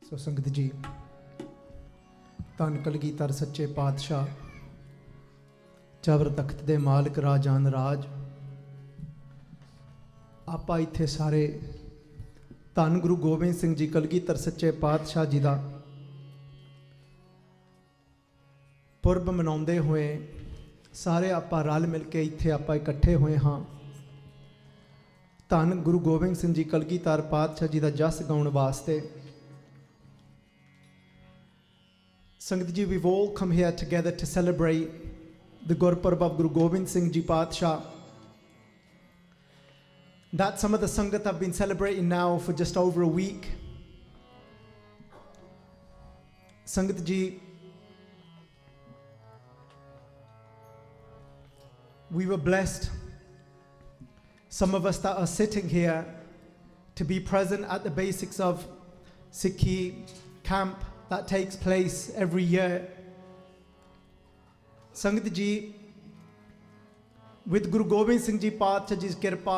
ਸੋ ਸੰਗਤ ਜੀ, ਧੰਨ ਕਲਗੀਧਰ ਸੱਚੇ ਪਾਤਸ਼ਾਹ, ਜ਼ਬਰ ਤਖਤ ਦੇ ਮਾਲਕ ਰਾਜਾਨ ਰਾਜ। ਆਪਾਂ ਇੱਥੇ ਸਾਰੇ ਧੰਨ ਗੁਰੂ ਗੋਬਿੰਦ ਸਿੰਘ ਜੀ ਕਲਗੀਧਰ ਸੱਚੇ ਪਾਤਸ਼ਾਹ ਜੀ ਦਾ ਪੁਰਬ ਮਨਾਉਂਦੇ ਹੋਏ ਸਾਰੇ ਆਪਾਂ ਰਲ ਮਿਲ ਕੇ ਇੱਥੇ ਆਪਾਂ ਇਕੱਠੇ ਹੋਏ ਹਾਂ। ਧੰਨ ਗੁਰੂ ਗੋਬਿੰਦ ਸਿੰਘ ਜੀ ਕਲਗੀਧਰ ਪਾਤਸ਼ਾਹ ਜੀ ਦਾ ਜਸ ਗਾਉਣ ਵਾਸਤੇ। ਸੰਗਤ ਜੀ, we've all come here together to celebrate the Gurpurab of Guru Gobind Singh Ji Paatshah that some of the Sangat have been celebrating now for just over a week. Sangat ji, we were blessed, some of us that are sitting here, to be present at the basics of Sikhi camp that takes place every year. Sangat ji, with Guru Gobind Singh Ji Paatshah Ji's kirpa,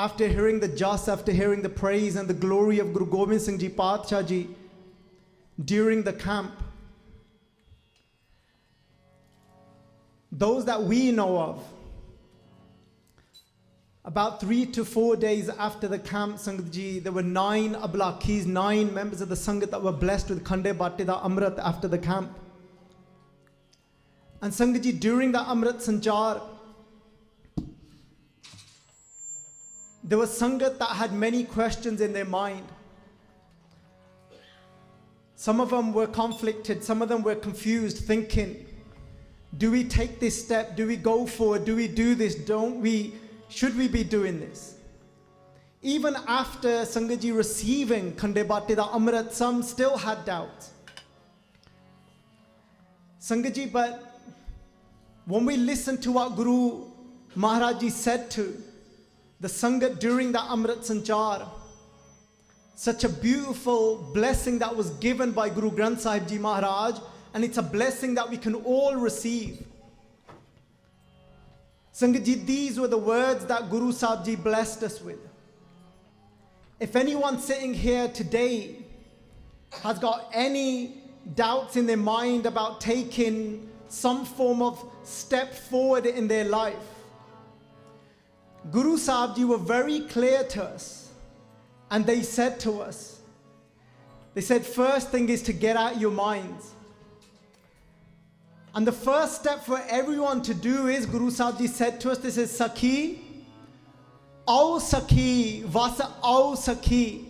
after hearing the jas, after hearing the praise and the glory of Guru Gobind Singh Ji Paatshah Ji during the camp, those that we know of, about 3 to 4 days after the camp, Sangat ji, there were 9 ablakis, 9 members of the Sangat that were blessed with Khande Bate da Amrit after the camp. And Sangat ji, during the Amrit Sanchar, there was Sangat that had many questions in their mind. Some of them were conflicted, some of them were confused, thinking, do we take this step? Do we go forward? Do we do this? Don't we? Should we be doing this? Even after Sangat ji receiving Khande Bate da Amrit, some still had doubts. Sangat ji, but when we listen to what Guru Maharaj Ji said to the Sangat during the Amrit Sanchar, such a beautiful blessing that was given by Guru Granth Sahib Ji Maharaj, and it's a blessing that we can all receive. Sangat ji, these were the words that Guru Sahib Ji blessed us with. If anyone sitting here today has got any doubts in their mind about taking some form of step forward in their life, Guru Sahib Ji were very clear to us, and they said to us, they said, first thing is to get out your minds. And the first step for everyone to do is, Guru Sahib Ji said to us, this is Sakhi, Aao Sakhi, Vasa Aao Sakhi.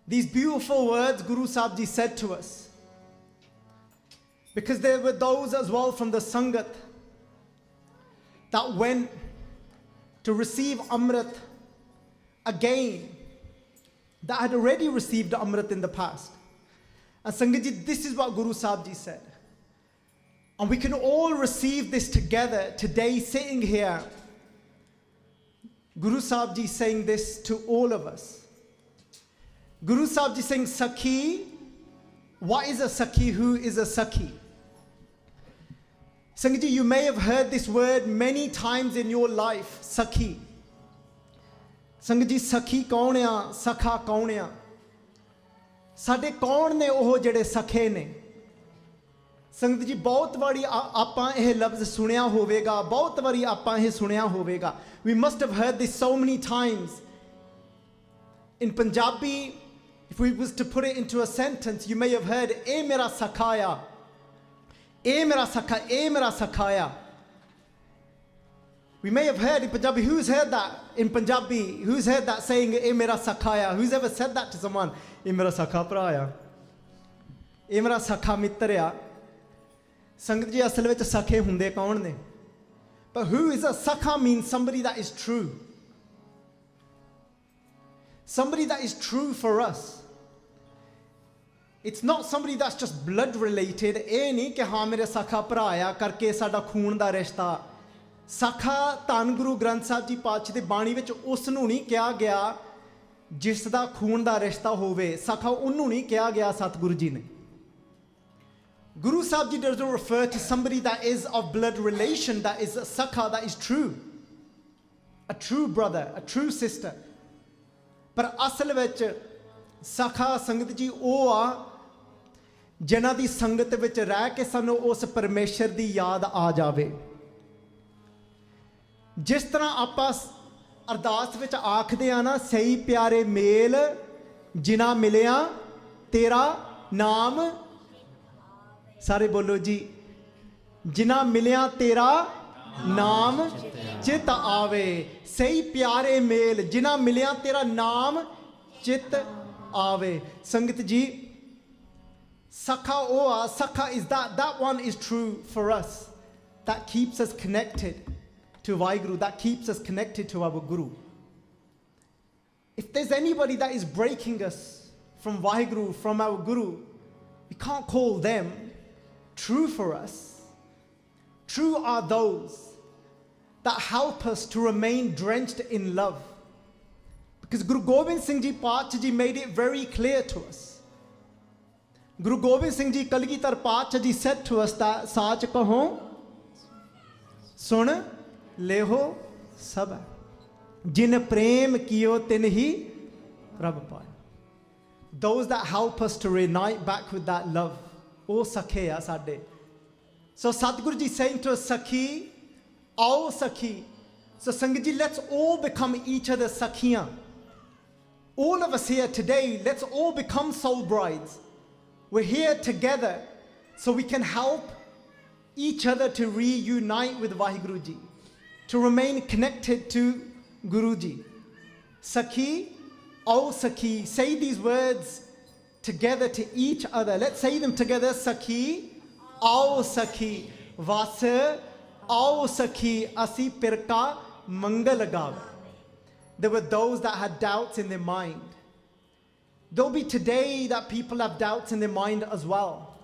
These beautiful words Guru Sahib Ji said to us. Because there were those as well from the Sangat that went to receive Amrit again, that had already received Amrit in the past. And Sangat ji, this is what Guru Sahib Ji said. And we can all receive this together today, sitting here. Guru Sahib Ji saying this to all of us. Guru Sahib Ji saying, Sakhi, what is a Sakhi? Who is a Sakhi? Sangat ji, you may have heard this word many times in your life, Sakhi. Sangat ji, Sakhi kaun hai? Sakha kaun hai? Sade kaun ne oh jede Sakhe ne? ਸੰਗਤ ਜੀ, ਬਹੁਤ ਵਾਰੀ ਆਪਾਂ ਇਹ ਲਫ਼ਜ਼ ਸੁਣਿਆ ਹੋਵੇਗਾ, ਬਹੁਤ ਵਾਰੀ ਆਪਾਂ ਇਹ ਸੁਣਿਆ ਹੋਵੇਗਾ. We must have heard this so many times. In Punjabi, if we was to put it into a sentence, you may have heard, "Eh mera sakhaya, eh mera sakha, eh mera sakhaya." We may have heard in Punjabi. Who's heard that in Punjabi? Who's heard that saying, "Eh mera sakhaya"? Who's ever said that to someone? "Eh mera sakha praya, eh mera sakha mitrya." Sangat ji, asal vich sakhe hunde kaun ne? But who is a sakha means somebody that is true. Somebody that is true for us. It's not somebody that's just blood related. Eh nahi ki haan mere sakha bhra aya karke sada khoon da rishta. Sakha Dhan Guru Granth Sahib Ji Paatshah di baਣੀ ਵਿੱਚ ਉਸ ਨੂੰ ਨਹੀਂ ਕਿਹਾ ਗਿਆ ਜਿਸ ਦਾ ਖੂਨ ਦਾ ਰਿਸ਼ਤਾ ਹੋਵੇ. sakha ਉਹਨੂੰ ਨਹੀਂ ਕਿਹਾ ਗਿਆ ਸਤਿਗੁਰੂ ਜੀ ਨੇ. Guru Sahib Ji doesn't refer to somebody that is of blood relation, that is a sakha, that is true. A true brother, a true sister. But asal vich सखा संगत जी ਉਹ ਆ ਜਿਨ੍ਹਾਂ ਦੀ ਸੰਗਤ ਵਿੱਚ ਰਹਿ ਕੇ ਸਾਨੂੰ ਉਸ ਪਰਮੇਸ਼ਰ ਦੀ ਯਾਦ ਆ ਜਾਵੇ। ਜਿਸ ਤਰ੍ਹਾਂ ਆਪਾਂ ਅਰਦਾਸ ਵਿੱਚ ਆਖਦੇ ਆ ਨਾ, ਸਹੀ ਪਿਆਰੇ ਮੇਲ ਜਿਨ੍ਹਾਂ ਮਿਲਿਆ ਤੇਰਾ ਨਾਮ, ਸਾਰੇ ਬੋਲੋ ਜੀ, ਜਿਨ੍ਹਾਂ ਮਿਲਿਆ ਤੇਰਾ ਨਾਮ ਚਿਤ ਆਵੇ। ਸਹੀ ਪਿਆਰੇ ਮੇਲ ਜਿਨ੍ਹਾਂ ਮਿਲਿਆ ਤੇਰਾ ਨਾਮ ਚਿਤ ਆਵੇ। ਸੰਗਤ ਜੀ Sakha Oa, Sakha is that one is true for us. That keeps us connected to Vaheguru, that keeps us connected to our Guru. If there's anybody that is breaking us from Vaheguru, from our Guru, we can't call them true for us. True are those that help us to remain drenched in love. Because Guru Gobind Singh Ji Paatshah made it very clear to us. Guru Gobind Singh Ji Kalgitar Paatshah Ji said to us that Saach kaho sun leho sab jin prem kiyo tin hi prabh paaya. Those that help us to reunite back with that love, oh Sakhee a sade. So Sadguru Ji saying to us, Sakhi, aao Sakhi. So Sangat Ji, let's all become each other's Sakhiyan. All of us here today, let's all become soul brides. We're here together so we can help each other to reunite with Vaheguru Ji, to remain connected to Guru Ji. Sakhi, oh Sakhi, say these words together to each other. Let's say them together. Sakhi, oh Sakhi, Vasa, oh Sakhi, asi pirka Mangal gaave. There were those that had doubts in their mind. There'll be today that people have doubts in their mind as well.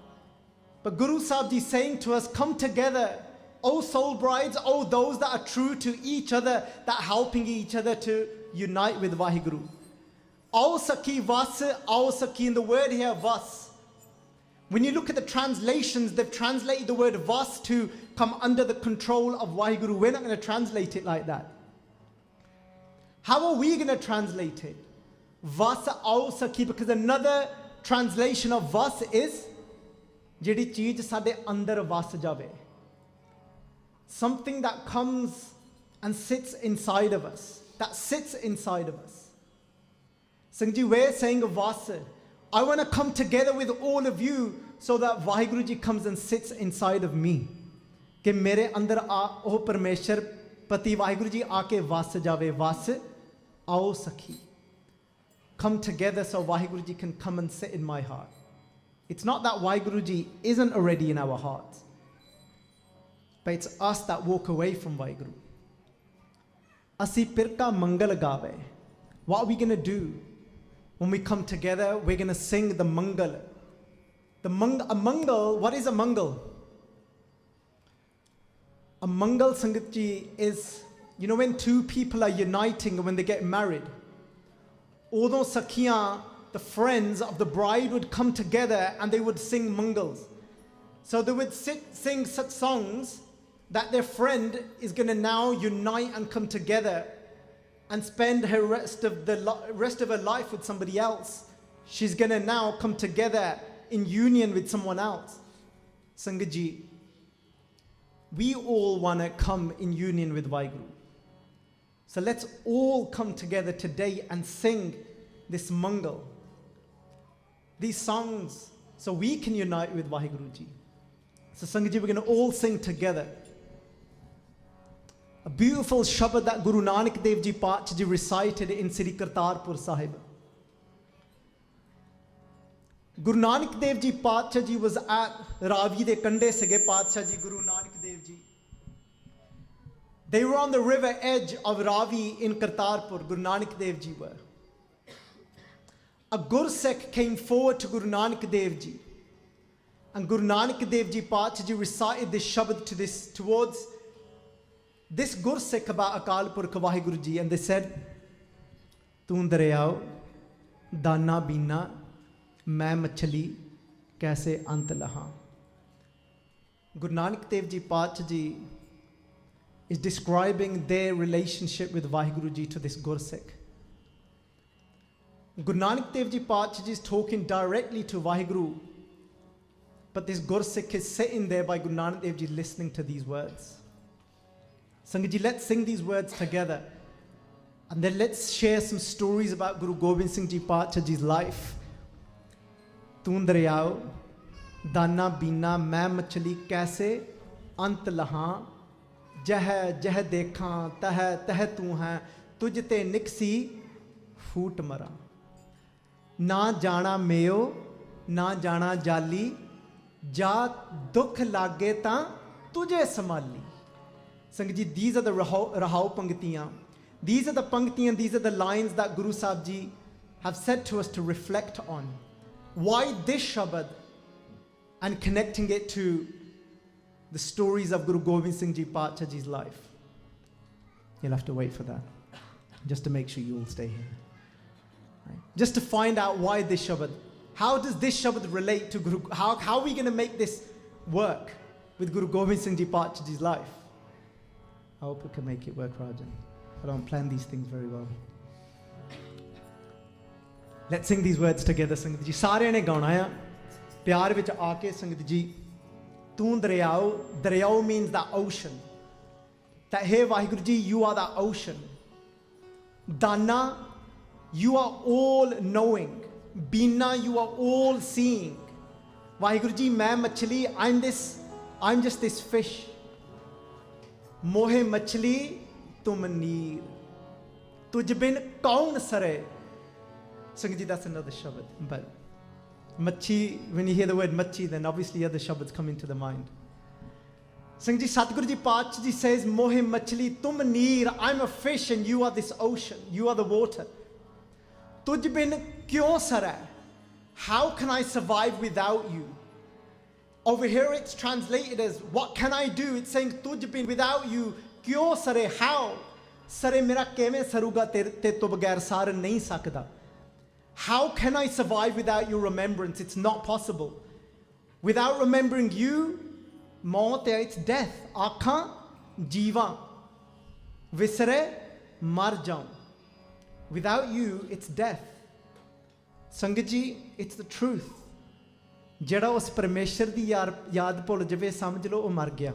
But Guru Sahib Ji is saying to us, come together, oh soul brides, oh those that are true to each other, that are helping each other to unite with Vaheguru. Oh Sakhi Vas, oh Sakhi, in the word here, Vas. When you look at the translations, they've translated the word Vas to come under the control of Vaheguru. We're not going to translate it like that. How are we going to translate it? Vas aao Sakhi, because another translation of Vas is jehdi cheez sade andar vas jave. Something that comes and sits inside of us, that sits inside of us. Singh Ji, we're saying Vas. I want to come together with all of you so that Vaheguru Ji comes and sits inside of me. Ke mere andar oh Parmeshwar Pati Vaheguru Ji aake vas jave. Vas aao Sakhi. Come together so Vaheguru Ji can come and sit in my heart. It's not that Vaheguru Ji isn't already in our hearts, but it's us that walk away from Vaheguru. Asi pirka Mangal gaave. What are we going to do? When we come together, we're going to sing the Mangal. A Mangal, what is a Mangal? A Mangal, Sangat Ji, is, you know, when two people are uniting, when they get married, all those Sakhiyan, the friends of the bride, would come together and they would sing Mangals. So they would sing such songs that their friend is going to now unite and come together and spend her rest of her life with somebody else. She's going to now come together in union with someone else. Sangat Ji, we all want to come in union with Vaheguru. So let's all come together today and sing this Mangal, these songs, so we can unite with Vaheguru Ji. So Sangat Ji, we're going to all sing together. A beautiful shabad that Guru Nanak Dev Ji Paatshah Ji recited in Sri Kartarpur Sahib. Guru Nanak Dev Ji Paatshah Ji was at Ravi de Kande Sige Paatshah Ji, Guru Nanak Dev Ji. They were on the river edge of Ravi in Kartarpur, Guru Nanak Dev Ji were. A Gursikh came forward to Guru Nanak Dev Ji. And Guru Nanak Dev Ji Paatshah Ji recited this shabad towards this Gursikh about Akal Purkh Vaheguru Ji. And they said, Tu Dareeaao, Daanaa Beenaa, Main Machhali, Kaise Ant Laha. Guru Nanak Dev Ji Paatshah Ji is describing their relationship with Vaheguru Ji to this Gursikh. Guru Nanak Dev Ji Paatshah is talking directly to Vaheguru, but this Gursikh is sitting there by Guru Nanak Dev Ji listening to these words. Sangat Ji, let's sing these words together, and then let's share some stories about Guru Gobind Singh Ji Paatshah Ji's life. Tu Dareeaao, Daanaa, Beenaa, मैं मछली कैसे अंत लहां, जह जह देखा तह तह तू है, तुझ ते निकसी फूट मरा, ना जाना मेयो ना जाना जाली, जा दुख लागे ता तुझे संभाली. Sangat Ji, these are the Rahao Pangtiyan. These are the Pangtiyan, these are the lines that Guru Sahib Ji have said to us to reflect on. Why this Shabad? And connecting it to the stories of Guru Gobind Singh Ji Paatshah Ji's life. You'll have to wait for that, just to make sure you all stay here. Right? Just to find out why this Shabad. How does this Shabad relate to Guru? How are we going to make this work with Guru Gobind Singh Ji Paatshah Ji's life? I hope we can make it work, Rajan. I don't plan these things very well. Let's sing these words together, Sangat Ji. Sare ne gauna hai. Pyar vich aake Sangat Ji. Tu Dareeaao. Dareeaao means the ocean. That hey Vaheguru Ji, you are the ocean. Daanaa, you are all knowing. Beenaa, you are all seeing. Vaheguru Ji, main machli, I'm just this fish. Mohe machli tum neer, tuj bin kaun sare. Sangat Ji, that's another Shabad. But machi, when you hear the word machi, then obviously other Shabads come into the mind. Sangat Ji, Satguru Ji Paatshah Ji says, Mohe machli tum neer, I'm a fish and you are this ocean, you are the water. Tuj bin kyon sare, how can I survive without you? Over here it's translated as, what can I do? It's saying, tuj bin, without you, kyo sare, how? Sare mera keve saruga te to bagair sar nahi sakda. How can I survive without your remembrance? It's not possible. Without remembering you, maut hai, it's death. Aakhan jeeva, visare mar jaun. Without you, it's death. Sangat Ji, it's the truth. ਜਿਹੜਾ ਉਸ ਪਰਮੇਸ਼ਰ ਦੀ ਯਾਦ ਭੁੱਲ ਜਾਵੇ, ਸਮਝ ਲਓ ਉਹ ਮਰ ਗਿਆ.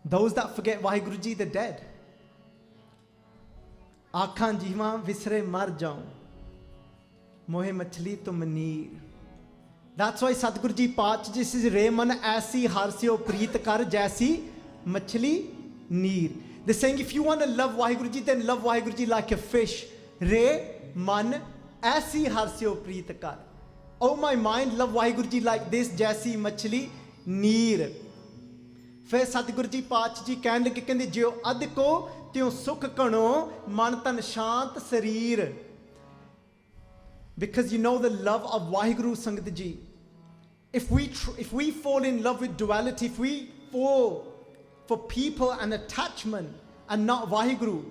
Those that forget Vaheguru Ji, they're dead. ਆਖਾਂ ਜੀਵਾਂ ਵਿਸਰੇ ਮਰ ਜਾਉ, ਮੋਹੇ ਮਛਲੀ ਤੁਮ ਨੀਰ. That's why Satguru Ji Paatshah Ji says, ਰੇ ਮਨ ਐਸੀ ਹਰਸਿਓ ਪ੍ਰੀਤ ਕਰ ਜੈਸੀ ਮਛਲੀ ਨੀਰ. They're saying, if you want to love Vaheguru Ji, then love Vaheguru Ji like a fish. ਰੇ ਮਨ ਐਸੀ ਹਰਸਿਓ ਪ੍ਰੀਤ ਕਰ. Oh my mind, love Vaheguru Ji like this, जैसी मछली नीर. फिर सतगुरु जी पातशाह जी कहने लगे, कहते ज्यो अध को त्यों सुख कणो मन तन शांत शरीर. Because you know the love of Vaheguru Sangat Ji. If we fall in love with duality, if we fall for people and attachment and not Vaheguru,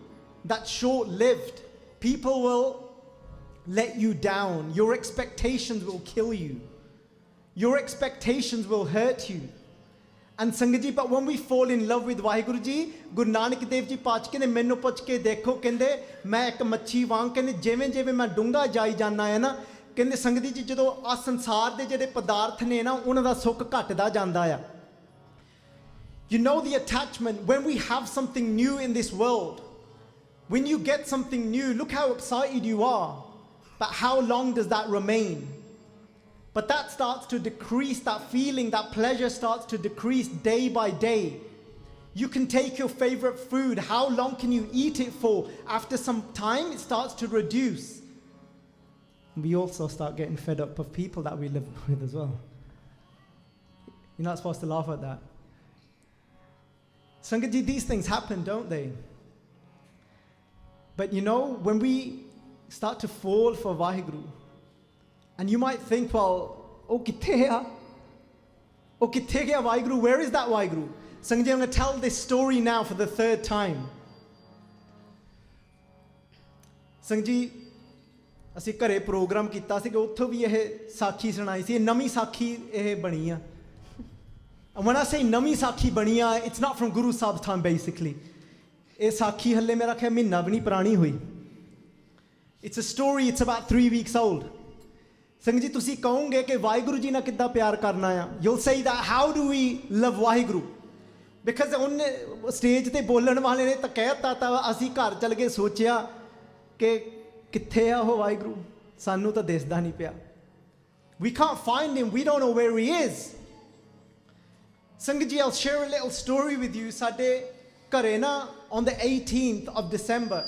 that's short-lived. People will let you down. Your expectations will kill you. Your expectations will hurt you. And Sangat Ji, but when we fall in love with Vaheguru Ji, Guru Nanak Dev Ji Paatshah कहते मैनू पुछ के देखो, कहते मैं एक मच्छी वांग, कहते जिवें जिवें मैं डूंगा जाई जाना है ना, कहते संगत जी जदों आ संसार दे जिहड़े पदार्थ ने ना उन्हां दा सुख घटदा जांदा आ. You know the attachment when we have something new in this world. When you get something new, look how excited you are. But how long does that remain? But that starts to decrease, that feeling, that pleasure starts to decrease day by day. You can take your favorite food. How long can you eat it for? After some time, it starts to reduce. We also start getting fed up of people that we live with as well. You're not supposed to laugh at that. Sangat Ji, these things happen, don't they? But you know, when we start to fall for Vaheguru, and you might think, well, oh kithe hai? Oh kithe gaya Vaheguru? Where is that Vaheguru? Sangat Ji, I'm going to tell this story now for the third time. Sangat Ji, ਅਸੀਂ ਘਰੇ programme ਕੀਤਾ ਸੀ ਕਿ ਉੱਥੋਂ ਵੀ ਇਹ ਸਾਖੀ ਸੁਣਾਈ ਸੀ. ਇਹ ਨਵੀਂ ਸਾਖੀ ਇਹ ਬਣੀ ਆ. And when I say ਨਵੀਂ ਸਾਖੀ ਬਣੀ ਆ, it's not from Guru Sahib's time basically. ਇਹ ਸਾਖੀ ਹੱਲੇ ਮੇਰਾ ਖਿਆਲ ਮਹੀਨਾ ਵੀ ਨਹੀਂ ਪੁਰਾਣੀ ਹੋਈ. It's a story, it's about 3 weeks old. संगत जी तुसी कहोगे कि वाहिगुरु जी ना कितना प्यार करना है. You'll say that how do we love Waheguru? Because उन्हें स्टेज ते बोलने वाले ने तो कहता था असी घर चल के सोचा कि किथे है वो वाहिगुरु सानू तो दिसदा नहीं पिया. We can't find him, we don't know where he is. Sangat ji, I'll share a little story with you. Sade घरे ना on the 18th of December,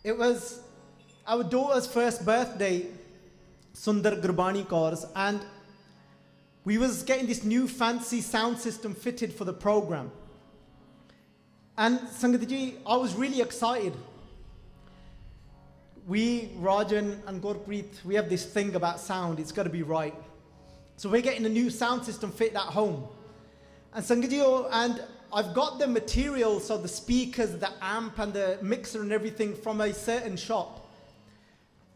it was our daughter's first birthday, Sundar Gurbani course, and we was getting this new fancy sound system fitted for the program. And Sangat ji, I was really excited. We, Rajan and Gurpreet, we have this thing about sound, it's got to be right. So we're getting a new sound system fit at home. And Sangat ji, and I've got the material, so the speakers, the amp and the mixer and everything from a certain shop.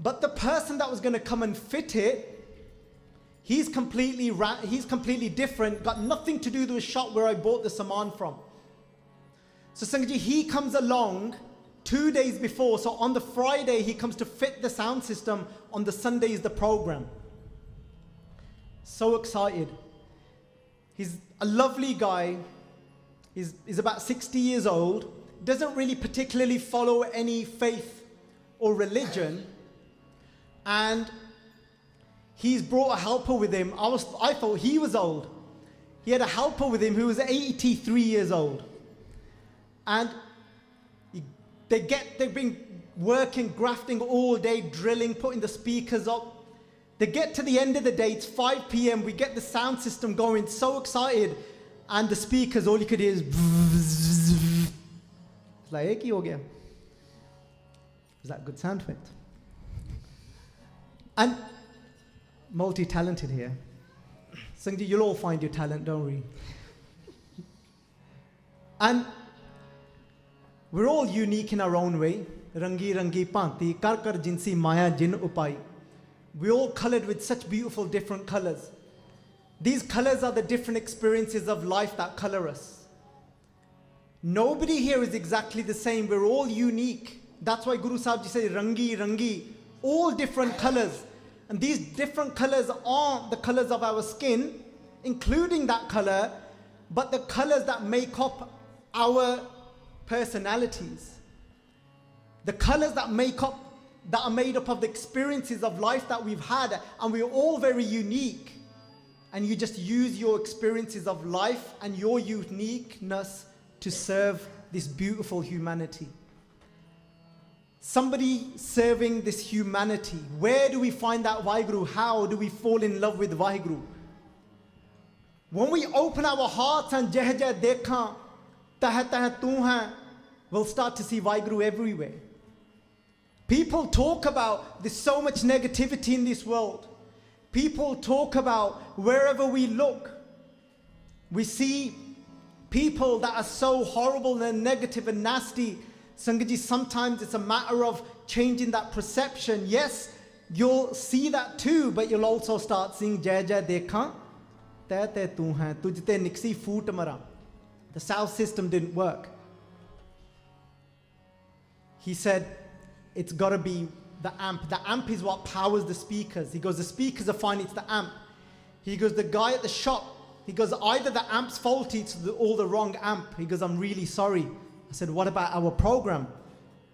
But the person that was going to come and fit it, he's completely different, got nothing to do with the shop where I bought the saman from. So Sangat ji, he comes along 2 days before, so on the Friday he comes to fit the sound system, on the Sunday is the program. So excited. He's a lovely guy. He's about 60 years old, doesn't really particularly follow any faith or religion, and he's brought a helper with him. I thought he was old. He had a helper with him who was 83 years old. And they've been working, grafting all day, drilling, putting the speakers up. They get to the end of the day, it's 5 p.m, we get the sound system going, so excited, and the speakers, all you could hear is it's like, ek hi ho gaya. Is that a good sound effect? And multi-talented here. Sangat ji, you'll all find your talent, don't we? And we're all unique in our own way. Rangi rangi panti, kar kar jinsi maya jin upai. We're all colored with such beautiful different colors. These colors are the different experiences of life that color us. Nobody here is exactly the same. We're all unique. That's why Guru Sahib Ji said, rangi rangi, all different colors. And these different colors aren't the colors of our skin, including that color, but the colors that make up our personalities. The colors that are made up of the experiences of life that we've had, and we're all very unique. And you just use your experiences of life and your uniqueness to serve this beautiful humanity. Somebody serving this humanity. Where do we find that Vaheguru? How do we fall in love with Vaheguru? When we open our hearts and Jeh Jeh Dekha, Tah Tah Tu Hai, we'll start to see Vaheguru everywhere. People talk about there's so much negativity in this world. People talk about wherever we look, we see people that are so horrible and negative and nasty. Sangat ji, sometimes it's a matter of changing that perception. Yes, you'll see that too, but you'll also start seeing Jai Jai Dekha, Teh Teh Tu Hai, Tujhte Niksi Foot Mara. The sound system didn't work. He said, it's got to be the amp. The amp is what powers the speakers. He goes, the speakers are fine, it's the amp. He goes, the guy at the shop, he goes, either the amp's faulty, it's all the wrong amp. He goes, I'm really sorry. I said, what about our program?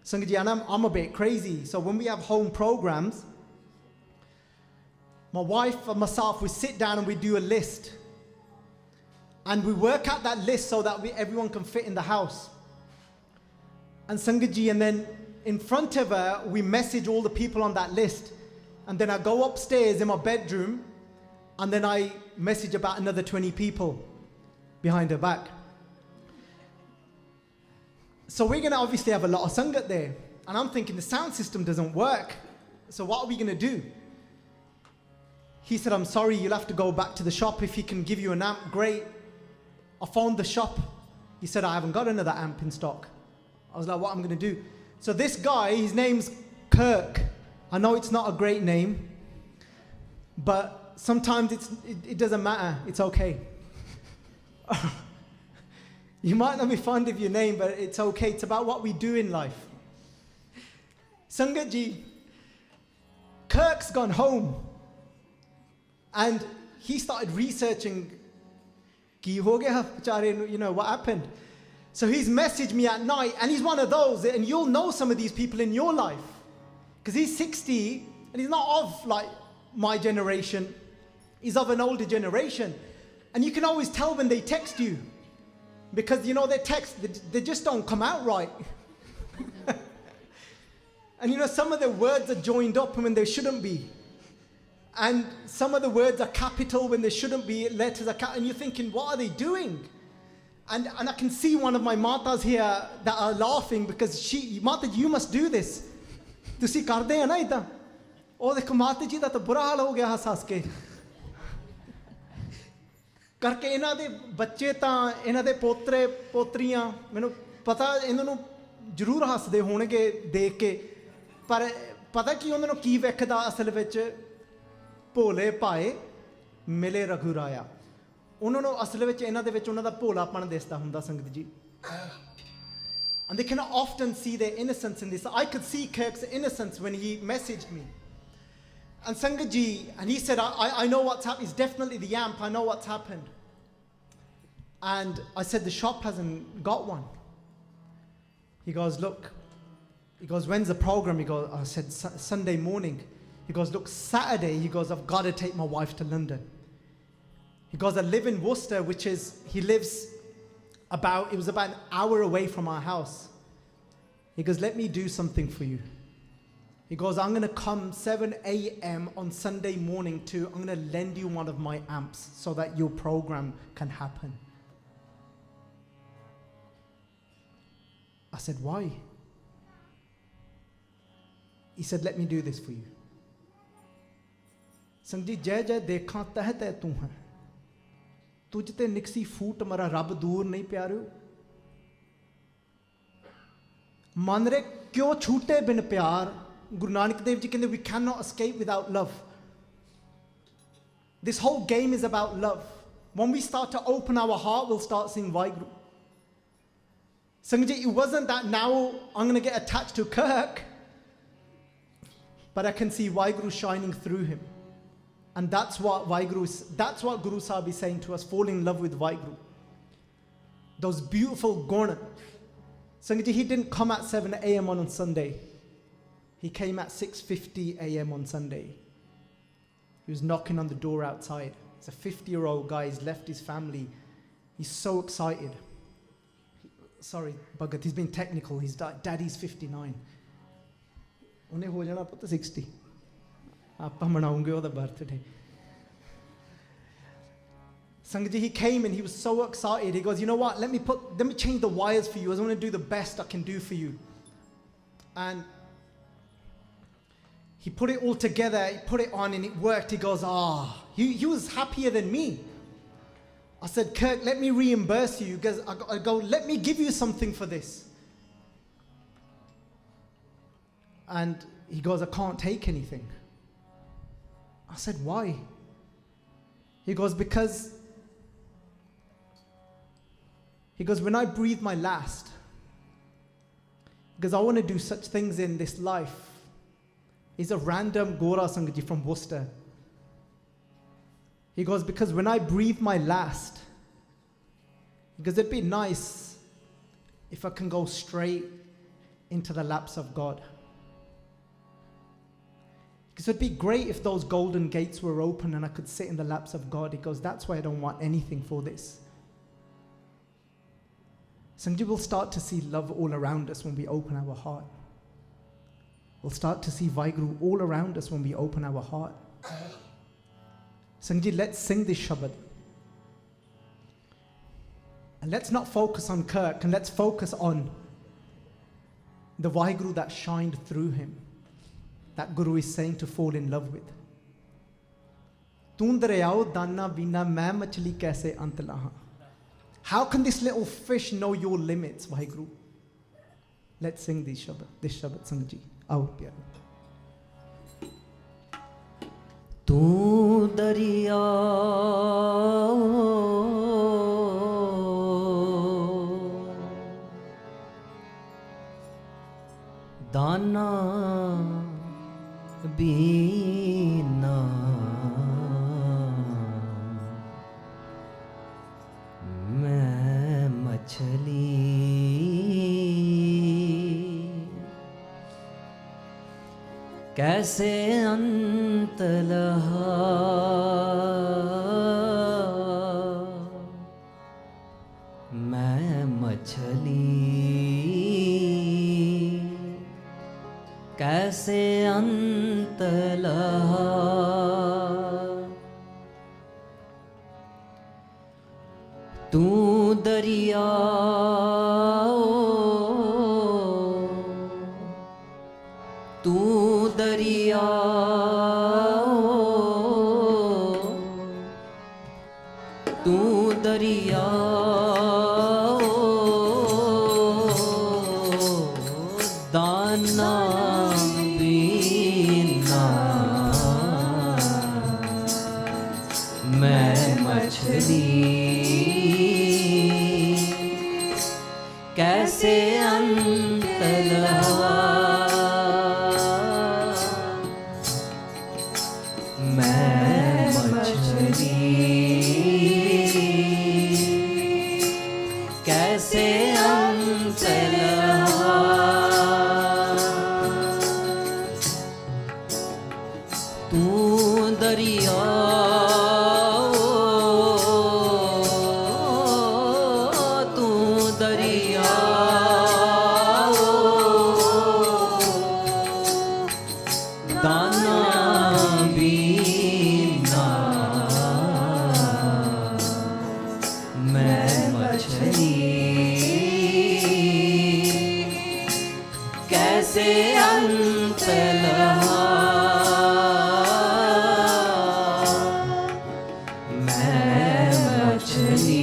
Sangat ji, I'm a bit crazy. So when we have home programs, my wife and myself, we sit down and we do a list. And we work out that list so that everyone can fit in the house. And Sangat ji, and then in front of her, we message all the people on that list. And then I go upstairs in my bedroom, and then I message about another 20 people behind her back. So we're going to obviously have a lot of sangat there. And I'm thinking the sound system doesn't work. So what are we going to do? He said, I'm sorry, you'll have to go back to the shop. If he can give you an amp, great. I phoned the shop. He said, I haven't got another amp in stock. I was like, what am I going to do? So this guy, his name's Kirk. I know it's not a great name, but sometimes it doesn't matter. It's okay. You might not be fond of your name, but it's okay. It's about what we do in life. Sangat ji, Kirk's gone home and he started researching, ki ho gaya bechare, you know, what happened. So he's messaged me at night, and he's one of those, and you'll know some of these people in your life, because he's 60 and he's not of like my generation, he's of an older generation. And you can always tell when they text you, because you know their text, they just don't come out right. And you know, some of the words are joined up when they shouldn't be. And some of the words are capital when they shouldn't be, letters are capital, and you're thinking, what are they doing? And I can see one of my matas here that are laughing, because Mata, you must do this. Tusi karde hai na ida. Oh dekho Mata ji da to bura hal ho gaya has ke. Karke ਇਹਨਾਂ ਦੇ ਬੱਚੇ ਤਾਂ ਇਹਨਾਂ ਦੇ ਪੋਤਰੇ ਪੋਤਰੀਆਂ ਮੈਨੂੰ ਪਤਾ ਇਹਨਾਂ ਨੂੰ ਜ਼ਰੂਰ ਹੱਸਦੇ ਹੋਣਗੇ ਦੇਖ ਕੇ, ਪਰ ਪਤਾ ਕੀ ਉਹਨਾਂ ਨੂੰ ਕੀ ਵੇਖਦਾ ਅਸਲ ਵਿੱਚ, ਭੋਲੇ ਭਾਏ ਮਿਲੇ ਰਘੁਰਾਇਆ। ਉਹਨਾਂ ਨੂੰ ਅਸਲ ਵਿੱਚ ਇਹਨਾਂ ਦੇ ਵਿੱਚ ਉਹਨਾਂ ਦਾ ਭੋਲਾਪਣ ਦਿਸਦਾ ਹੁੰਦਾ ਸੰਗਤ ਜੀ। And they can often see their innocence in this. I could see Kirk's innocence when he messaged me. And Sangat ji, and he said, I know what's happened. It's definitely the amp. I know what's happened. And I said, the shop hasn't got one. He goes, look. He goes, when's the program? He goes, I said, Sunday morning. He goes, look, Saturday. He goes, I've got to take my wife to London. He goes, I live in Worcester, which is, he lives it was about an hour away from our house. He goes, let me do something for you. He goes, I'm going to come 7 a.m. on Sunday morning I'm going to lend you one of my amps so that your program can happen. I said, why? He said, let me do this for you. Sanji, jai jai dekhan tahat hai tu hai. तुझ ते निकसी फूट मरा रब दूर नहीं प्यारो। मान रे क्यों छूटे बिन प्यार। Guru Nanak Dev Ji कहते, we cannot escape without love. This whole game is about love. When we start to open our heart, we'll start seeing Vaheguru. Sangat, it wasn't that now I'm going to get attached to Kirk, but I can see Vaheguru shining through him. And that's what Guru Sahib is saying to us, fall in love with Vaheguru. Those beautiful guna. Sangat, he didn't come at 7 a.m. on Sunday. He came at 6:50 a.m. on Sunday. He was knocking on the door outside. He's a 50-year-old guy. He's left his family. He's so excited. Sorry, Bhagat, he's been technical. His daddy's 59. Unhe ho jana putta 60. Aapa manaunge oda birthday. Sangat ji, he came and he was so excited. He goes, you know what? Let me change the wires for you. I want to do the best I can do for you. And he put it all together. He put it on and it worked. He goes, he was happier than me. I said, Kirk, let me reimburse you. Because I go, let me give you something for this. And he goes, I can't take anything. I said, why? He goes, when I breathe my last, because I want to do such things in this life. He's a random Gora Sangat ji from Worcester. He goes, because when I breathe my last, because it'd be nice if I can go straight into the laps of God. Because it'd be great if those golden gates were open and I could sit in the laps of God. He goes, that's why I don't want anything for this. Sanji, will start to see love all around us when we open our heart. We'll start to see Vaheguru all around us when we open our heart. Sanji, let's sing this shabad. And let's not focus on Kirk, and let's focus on the Vaheguru that shined through him. That Guru is saying to fall in love with. Tu Dareeaao, Daanaa, Beenaa, main machli kaise ant laha. How can this little fish know your limits, Vaheguru? Let's sing this shabad, Sangat ji. Aao, pyaro. Tu Dareeaao, Daanaa, बीना मैं मछली कैसे अंत लहा मैं मछली कैसे अंत लहा तू दरियाओ तू दरियाओ तू दरियाओ दाना बीना मैं मछली कैसे अंत लहा मैं मछली कैसे अंत लहा तू दरियाओ तू दरियाओ दाना बीना मैं मछली कैसे अंत लहा मैं मछली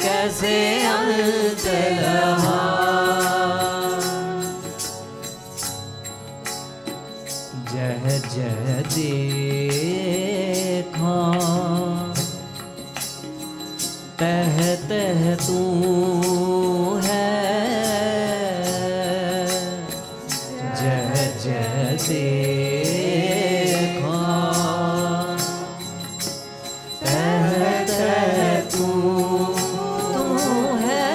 कैसे अंत लहा जह जह देखा तह तह तू है जह जह देखा तह तह तू है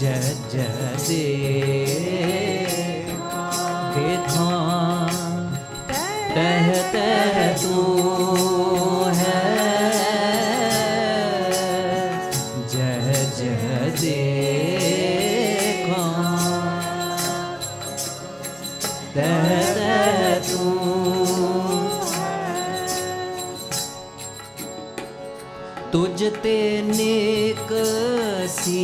जह जह देखा तह तह तू है जह जह देखा तह तह तू तुझ ते नेक सी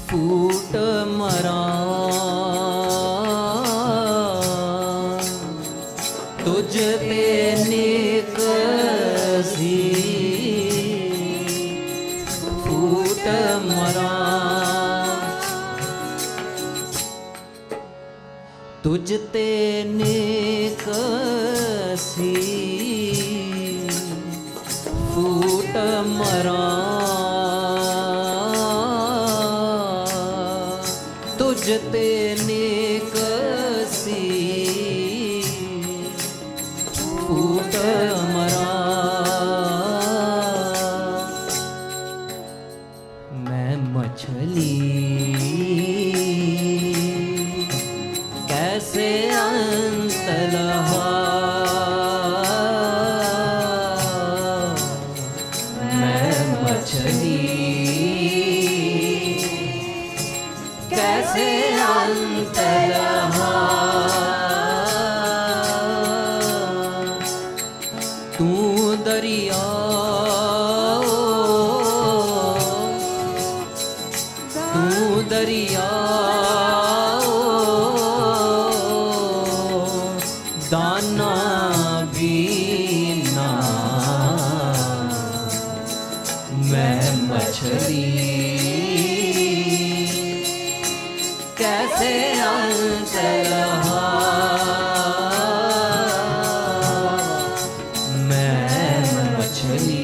फूट मरा तुझ ते नेक सी फूट मरा तुझ ते नेक सी फूट मरा तुझ ते नेक सी फूट मरा मैं मछली कैसे अंत लहा मैं मछली कैसे अंत लहा तू दरियाओ तू दरियाओ दाना बीना मैं मछली कैसे अंत लहा मैं मछली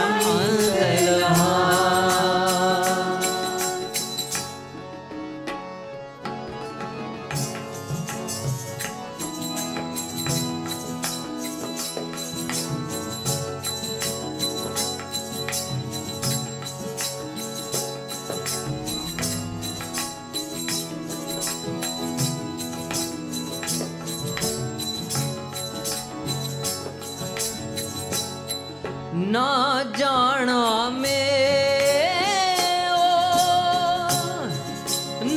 अंत लहा। ना जाना में ओ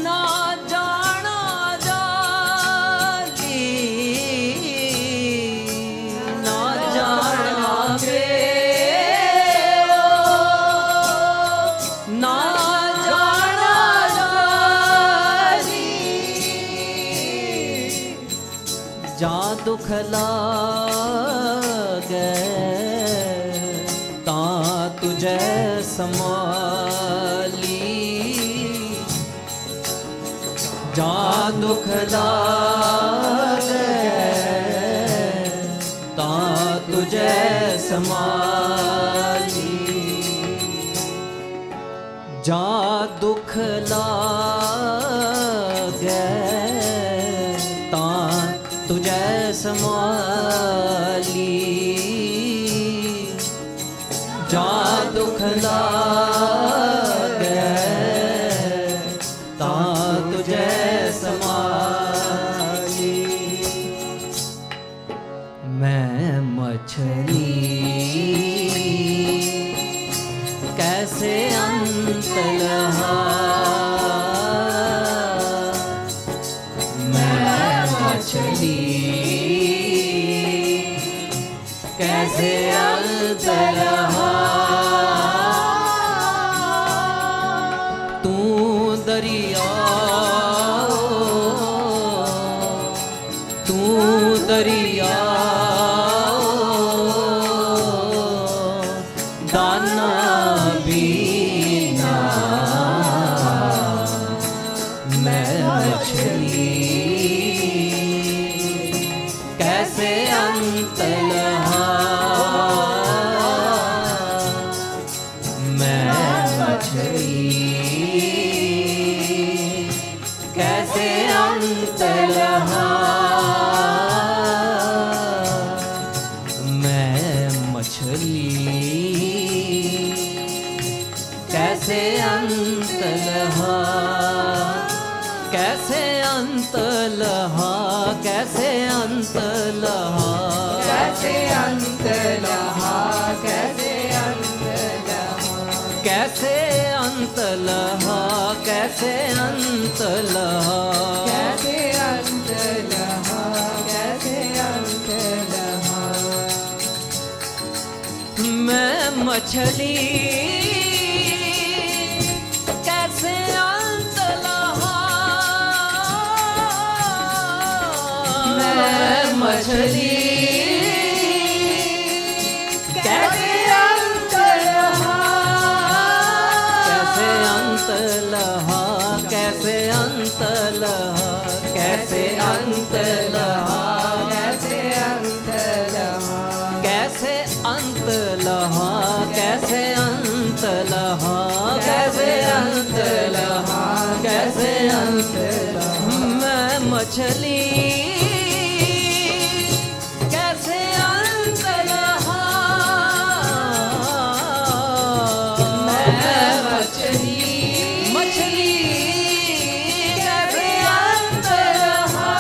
ना जाना जाली, ना जाना में ओ ना जाना जाली, जा दुख लागे तुझे समाली, जा दुख लागे ता तुझे समाली, जा दुख लागे ता तुझे समाली, जा दुख लागे ता तुझे समाली। मैं मछली कैसे अंत लहा, मैं मछली कैसे अंत लहा। तू दरियाओ, तू दरियाओ, दाना बीना, मैं मछली कैसे अंत लहा। कैसे अंत लहा, मैं मछली कैसे अंत लहा, कैसे अंत लहा, कैसे अंत लहा, कैसे अंत लहा, कैसे अंत लहा, कैसे अंत लहा, कैसे अंत लहा, कैसे अंत लहा, कैसे अंत लहा। मैं मछली कैसे अंत लहा, मैं मछली कैसे अंत लहा, कैसे अंत लहा, कैसे अंत लहा, कैसे अंत लहा, कैसे अंत लहा, कैसे अंत लहा, कैसे अंत लहा, कैसे अंत लहा, कैसे अंत लहा। मैं मछली कैसे अंत लहा, मैं मछली कैसे अंत लहा।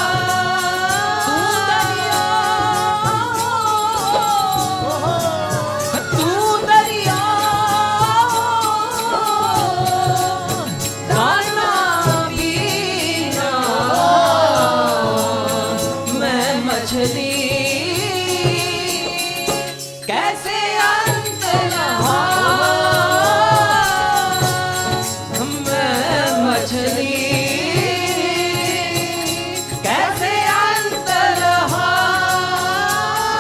तू दरियाओ, दाना बीना, मैं मछली कैसे अंत लहा, मैं मछली कैसे अंत लहा,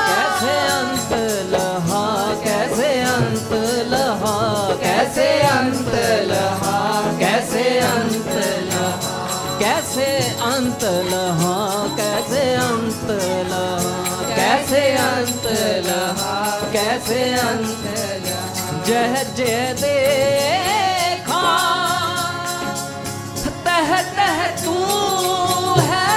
कैसे अंत लहा, कैसे अंत लहा, कैसे अंत लहा, कैसे अंत लहा, कैसे अंत लहा, कैसे अंत लहा, कैसे अंत लहा, कैसे अंत लहा, जह जय देखा तह तह तू है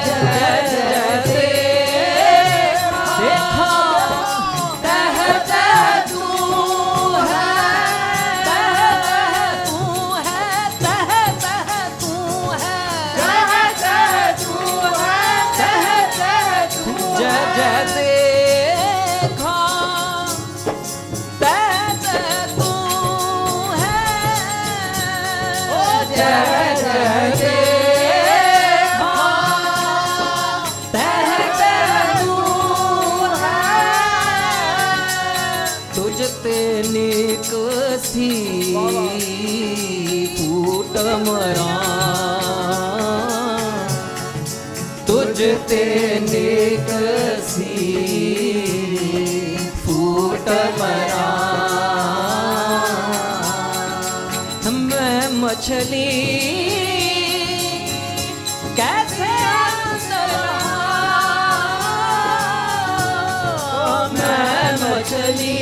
जय जय देखा तह तह तू है तह तह तू है तह तह तू है तह तह तू है तह तह तू जय जय देखा तह तह तू है जय जय देखा तह तह तू है तुझ ते निकसी फूट मरा तुझ ते निकसी फूट मरा मैं मछली कैसे अंदर मैं मछली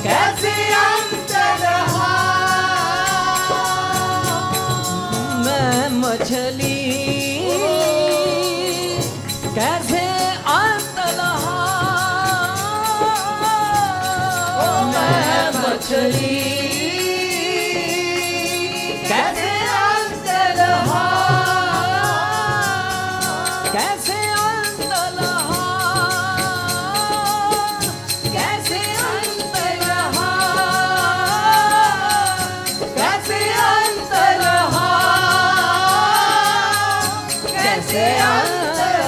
कैसे अंदर मैं मछली कैसे अंदर मैं मछली कैसे अंदर कैसे अंदर कैसे अंदर कैसे अंदर कैसे अंदर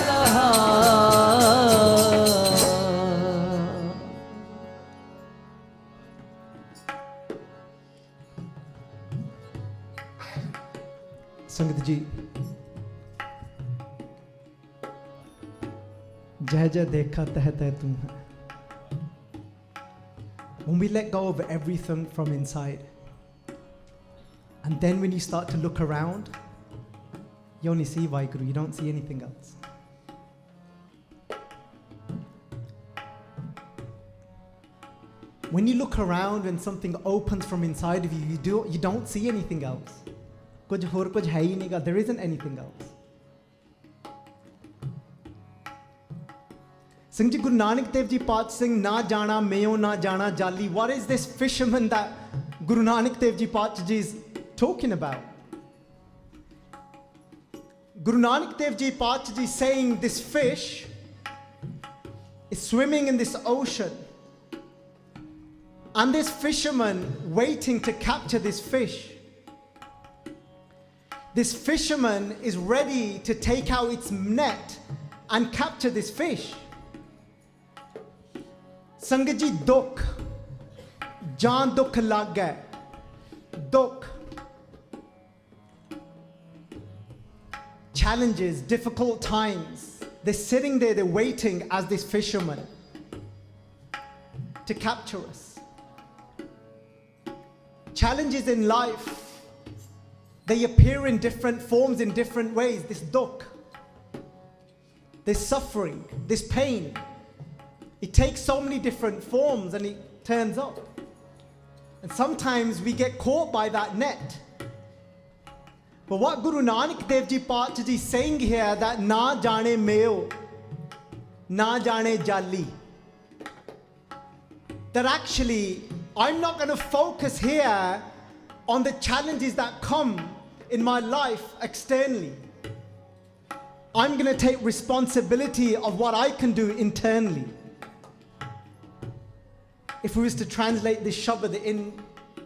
संगत जी, जय जय देखा तह तह तू है. When we let go of everything from inside, and then when you start to look around, you only see Vaheguru, you don't see anything else. When you look around and something opens from inside of you, you don't see anything else. कुछ और कुछ है ही नहीं का. There isn't anything else. Singh ji, Guru Nanak Dev Ji Paat Singh, na jana mayo na jana jali. What is this fisherman that Guru Nanak Dev Ji Paat Ji is talking about? Guru Nanak Dev Ji Paat Ji saying this fish is swimming in this ocean, and this fisherman waiting to capture this fish. This fisherman is ready to take out its net and capture this fish. Sangat ji, dukh, jaan dukh lag gaya. Dukh, challenges, difficult times. They're sitting there, they're waiting as this fisherman to capture us. Challenges in life, they appear in different forms, in different ways. This dukh, this suffering, this pain, it takes so many different forms and it turns up. And sometimes we get caught by that net. But what Guru Nanak Dev Ji Paat Ji is saying here, that na jane meo, na jane jali, that actually I'm not going to focus here on the challenges that come in my life externally. I'm going to take responsibility of what I can do internally. If we was to translate this shabad in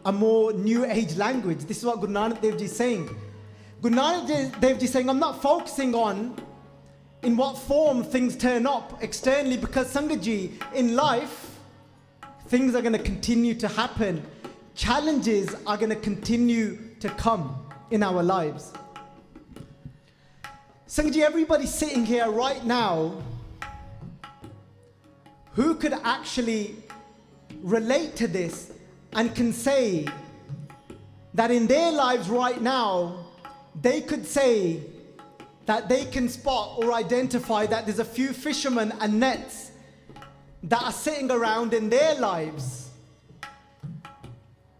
a more new age language, this is what Guru Nanak Dev Ji is saying. Guru Nanak Dev Ji is saying, I'm not focusing on in what form things turn up externally, because Sangat Ji, in life, things are going to continue to happen. Challenges are going to continue to come in our lives. Sangat Ji, everybody sitting here right now, who could actually relate to this and can say that in their lives right now, they could say that they can spot or identify that there's a few fishermen and nets that are sitting around in their lives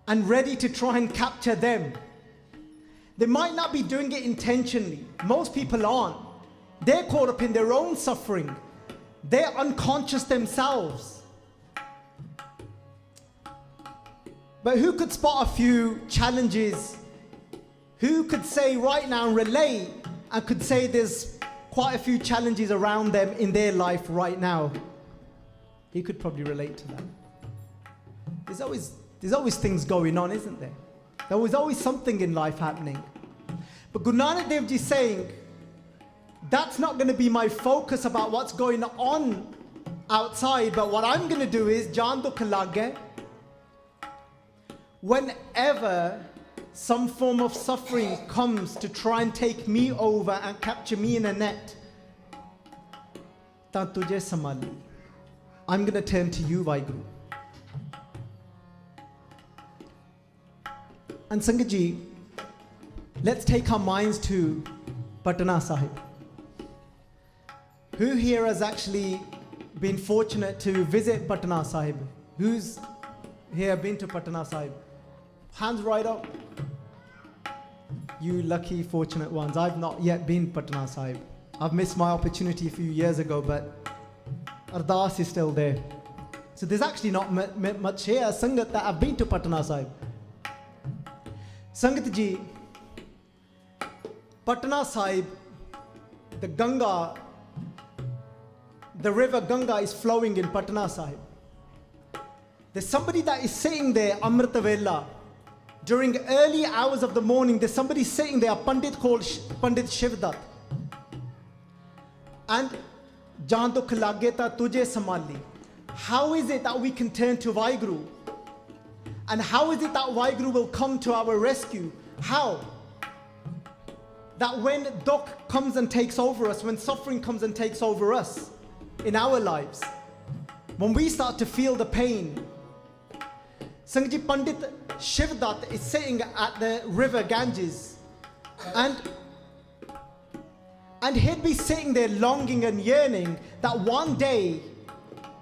and ready to try and capture them. They might not be doing it intentionally. Most people aren't. They're caught up in their own suffering. They're unconscious themselves. But who could spot a few challenges? Who could say right now and relate and could say there's quite a few challenges around them in their life right now? He could probably relate to that. There's always things going on, isn't there? There was always something in life happening. But Guru Nanak Dev Ji is saying, that's not going to be my focus about what's going on outside, but what I'm going to do is, Jaan dukh lage, whenever some form of suffering comes to try and take me over and capture me in a net, ta tujhe samali. I'm going to turn to you, Vaheguru. And Sangat Ji, let's take our minds to Patna Sahib. Who here has actually been fortunate to visit Patna Sahib? Who's here been to Patna Sahib? Hands right up. You lucky, fortunate ones. I've not yet been Patna Sahib. I've missed my opportunity a few years ago, but Ardas is still there. So there's actually not much here, Sangat, that have been to Patna Sahib. Sangat Ji, Patna Sahib, the Ganga, the river Ganga is flowing in Patna Sahib. There's somebody that is sitting there, Amrita Vela. During early hours of the morning, there's somebody sitting there, a Pandit called Pandit Shivdat. And Jaan dukh lage ta tujhe samali. How is it that we can turn to Vaheguru? And how is it that Vaheguru will come to our rescue? How? That when dukh comes and takes over us, when suffering comes and takes over us in our lives, when we start to feel the pain, Sangat Pandit Shivdat is sitting at the river Ganges, and he'd be sitting there longing and yearning that one day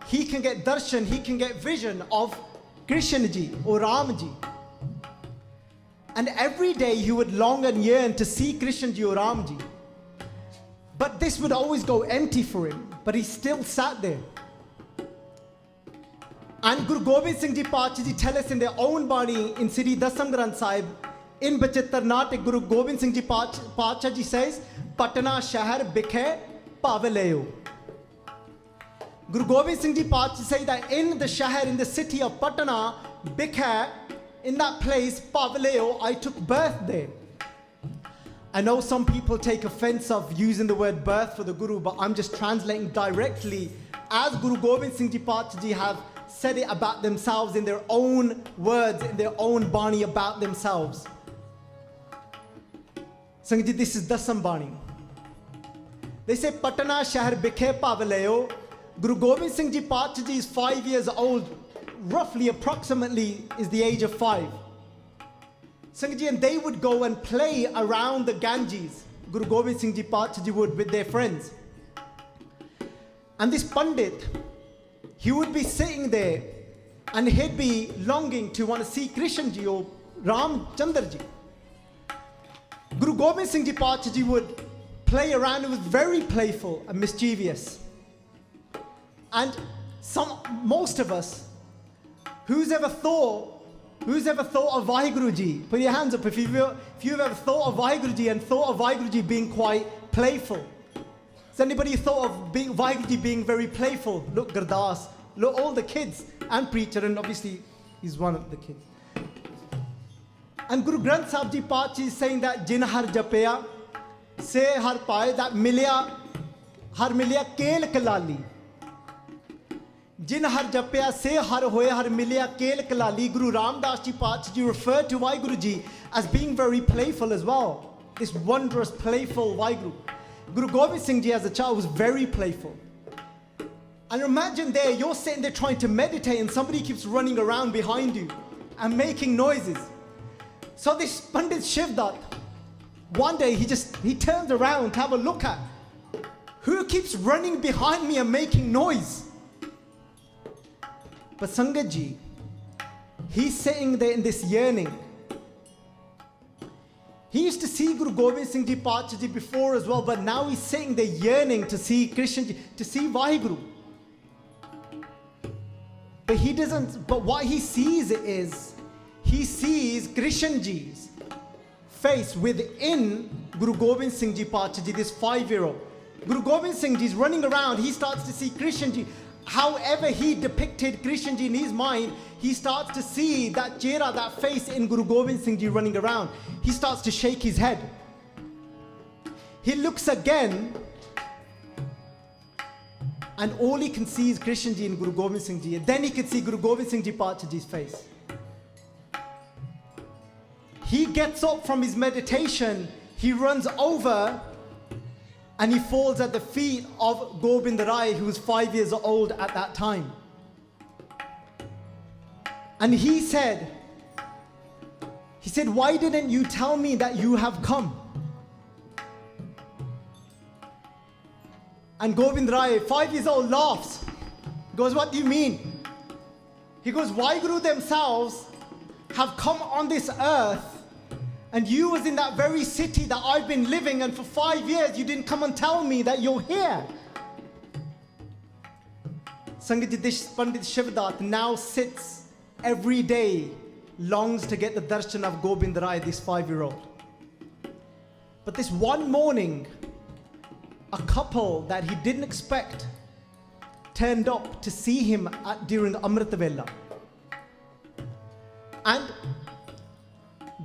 he can get darshan, he can get vision of Krishan Ji or Raam Ji. And every day he would long and yearn to see Krishan Ji or Raam Ji. But this would always go empty for him, but he still sat there. And Guru Gobind Singh Ji Pacha Ji tell us in their own Bani in Sri Dasam Granth Sahib, in Bachittar Natak, Guru Gobind Singh Ji Pacha Ji says, Patna Shahar Bikhe Pavaleo. Guru Gobind Singh Ji Pacha say that in the Shahar, in the city of Patna, Bikhe, in that place, Pavaleo, I took birth there. I know some people take offense of using the word birth for the Guru, but I'm just translating directly as Guru Gobind Singh Ji Pacha Ji have said it about themselves in their own words, in their own Bani about themselves. Sangat Ji, this is Dasam Bani. They say, Patna Shahar Bikhe Pavaleo. Guru Gobind Singh Ji Pacha Ji is 5 years old, roughly, approximately, is the age of 5. Sangat Ji, and they would go and play around the Ganges. Guru Gobind Singh Ji Pacha Ji would with their friends. And this Pandit, he would be sitting there and he'd be longing to want to see Krishan Ji or Raam Chandar Ji. Guru Gobind Singh Ji Pacha Ji would play around. It was very playful and mischievous. And most of us, who's ever thought of Vaheguru Ji? Put your hands up if you've ever thought of Vaheguru Ji and thought of Vaheguru Ji being quite playful. Has anybody thought of Vaheguru Ji being very playful? Look, Gurdas, look, all the kids and preacher, and obviously he's one of the kids. And Guru Granth Sahib Ji Pacha is saying that Jin har japya, se har paye, that har milya kel kalali. Jin har japya, se har hoye, har milya kel kalali. Guru Ramdas Ji Pacha Ji referred to Vaheguru Ji as being very playful as well. This wondrous, playful Vaheguru. Guru Gobind Singh Ji as a child was very playful. And imagine there, you're sitting there trying to meditate and somebody keeps running around behind you and making noises. So this Pandit Shivdat, one day he turns around to have a look at who keeps running behind me and making noise. But Sangat Ji, he's sitting there in this yearning. He used to see Guru Gobind Singh Ji Pacha Ji before as well, but now he's sitting there yearning to see Krishan Ji, to see Vaheguru. But he doesn't, but what he sees is, he sees Krishan Ji's face within Guru Gobind Singh Ji Pacha Ji, this 5-year-old. Guru Gobind Singh Ji is running around, he starts to see Krishan Ji. However he depicted Krishan Ji in his mind, he starts to see that chehra, that face in Guru Gobind Singh Ji running around. He starts to shake his head. He looks again, and all he can see is Krishan Ji and Guru Gobind Singh Ji. And then he can see Guru Gobind Singh Ji Pacha Ji's face. He gets up from his meditation, he runs over, and he falls at the feet of Gobind Rai, who was 5 years old at that time. And he said, why didn't you tell me that you have come? And Gobind Rai, 5 years old, laughs. He goes, what do you mean? He goes, Vaheguru themselves have come on this earth, and you was in that very city that I've been living, and for 5 years you didn't come and tell me that you're here. Sangat Ji, this Pandit Shivdat now sits every day, longs to get the darshan of Gobind Rai, this 5-year-old. But this one morning, a couple that he didn't expect turned up to see him during Amrita Vela. And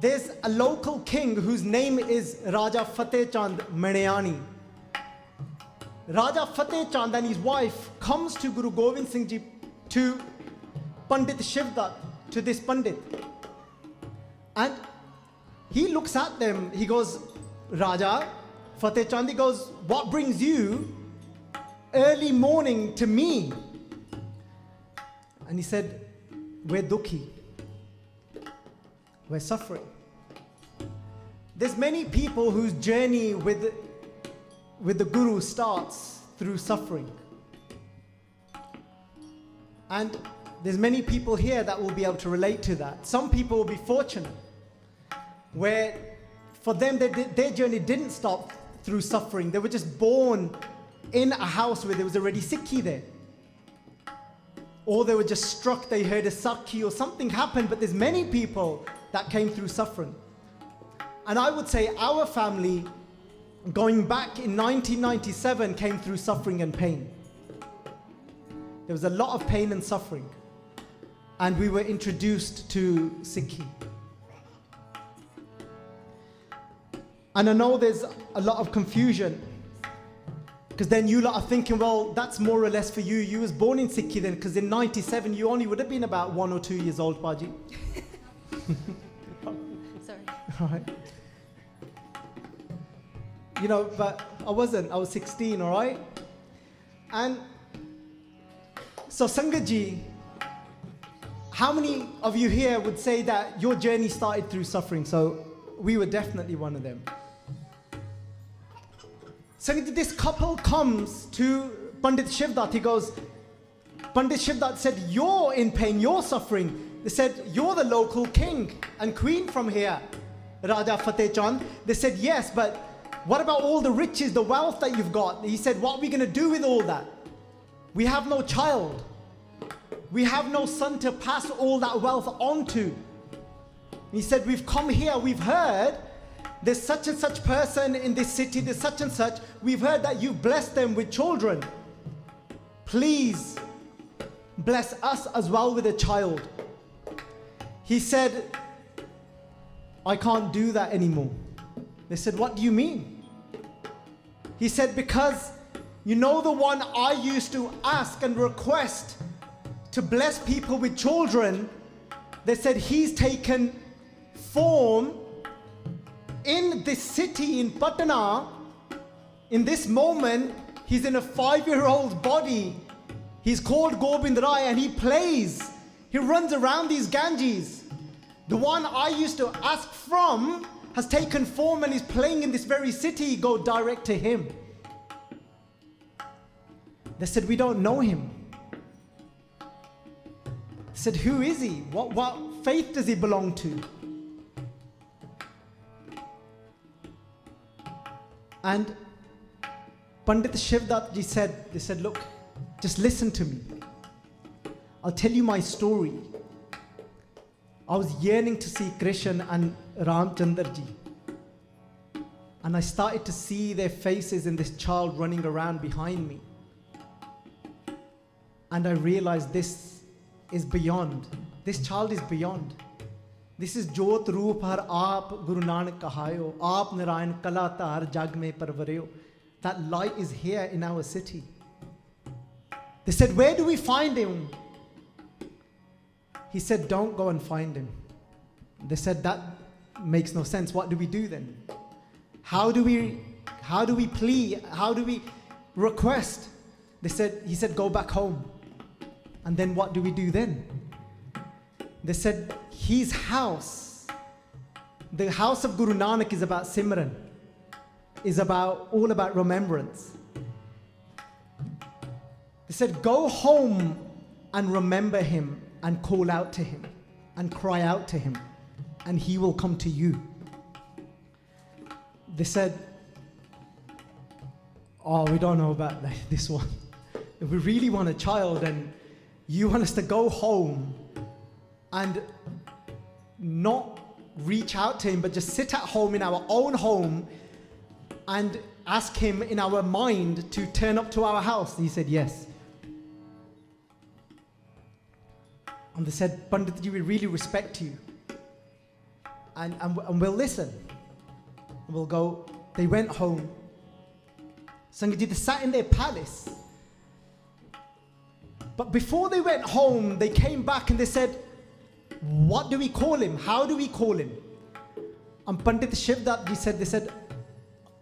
there's a local king whose name is Raja Fateh Chand Maniani. Raja Fateh Chand and his wife comes to Guru Gobind Singh Ji, to Pandit Shivdat, to this Pandit. And he looks at them, he goes, Raja Fateh Chand, he goes, what brings you early morning to me? And he said, we're dukhi. We're suffering. There's many people whose journey with the Guru starts through suffering. And there's many people here that will be able to relate to that. Some people will be fortunate, where for them their journey didn't stop through suffering. They were just born in a house where there was already Sikhi there. Or they were just struck, they heard a Sakhi or something happened, but there's many people that came through suffering. And I would say our family, going back in 1997, came through suffering and pain. There was a lot of pain and suffering. And we were introduced to Sikhi. And I know there's a lot of confusion, because then you lot are thinking, well, that's more or less for you. You was born in Sikhi then, because in 97 you only would have been about 1 or 2 years old, Baji. Sorry. All right. You know, but I wasn't. I was 16, all right? And so Sangat Ji, how many of you here would say that your journey started through suffering? So we were definitely one of them. Sangat Ji, this couple comes to Pandit Shivdat. He goes, Pandit Shivdat said, you're in pain, you're suffering. They said, you're the local king and queen from here, Raja Fateh Chand. They said, yes, but what about all the riches, the wealth that you've got? He said, what are we going to do with all that? We have no child. We have no son to pass all that wealth on to. He said, we've come here, we've heard there's such and such person in this city, there's such and such. We've heard that you've blessed them with children. Please bless us as well with a child. He said, I can't do that anymore. They said, what do you mean? He said, because you know the one I used to ask and request to bless people with children, they said he's taken form in this city in Patna. In this moment, he's in a 5-year-old's body. He's called Gobind Rai and he plays. He runs around these Ganges. The one I used to ask from has taken form and is playing in this very city. Go direct to him. They said, we don't know him. said, who is he? What faith does he belong to? And Pandit Shivdat Ji said, they said, look, just listen to me. I'll tell you my story. I was yearning to see Krishan and Raam Chandar Ji. And I started to see their faces in this child running around behind me. And I realized this is beyond. This child is beyond. This is Jot Roop Har Aap Guru Nanak Kahayo, Aap Narayan Kalatar Jag Mein Parvareo. That light is here in our city. They said, where do we find him? He said, don't go and find him. They said, that makes no sense. What do we do then? How do we plea? How do we request? He said, go back home. And then what do we do then? They said, his house, the house of Guru Nanak is about Simran, is all about remembrance. They said, go home and remember him and call out to him and cry out to him, and he will come to you. They said, oh, we don't know about this one. If we really want a child and you want us to go home and not reach out to him, but just sit at home in our own home and ask him in our mind to turn up to our house. He said, yes. And they said, Pandit Ji, we really respect you. And we'll listen. We'll go. They went home. Sangat Ji, they sat in their palace. But before they went home, they came back and they said, what do we call him? How do we call him? And Pandit Shivdat Ji said, they said,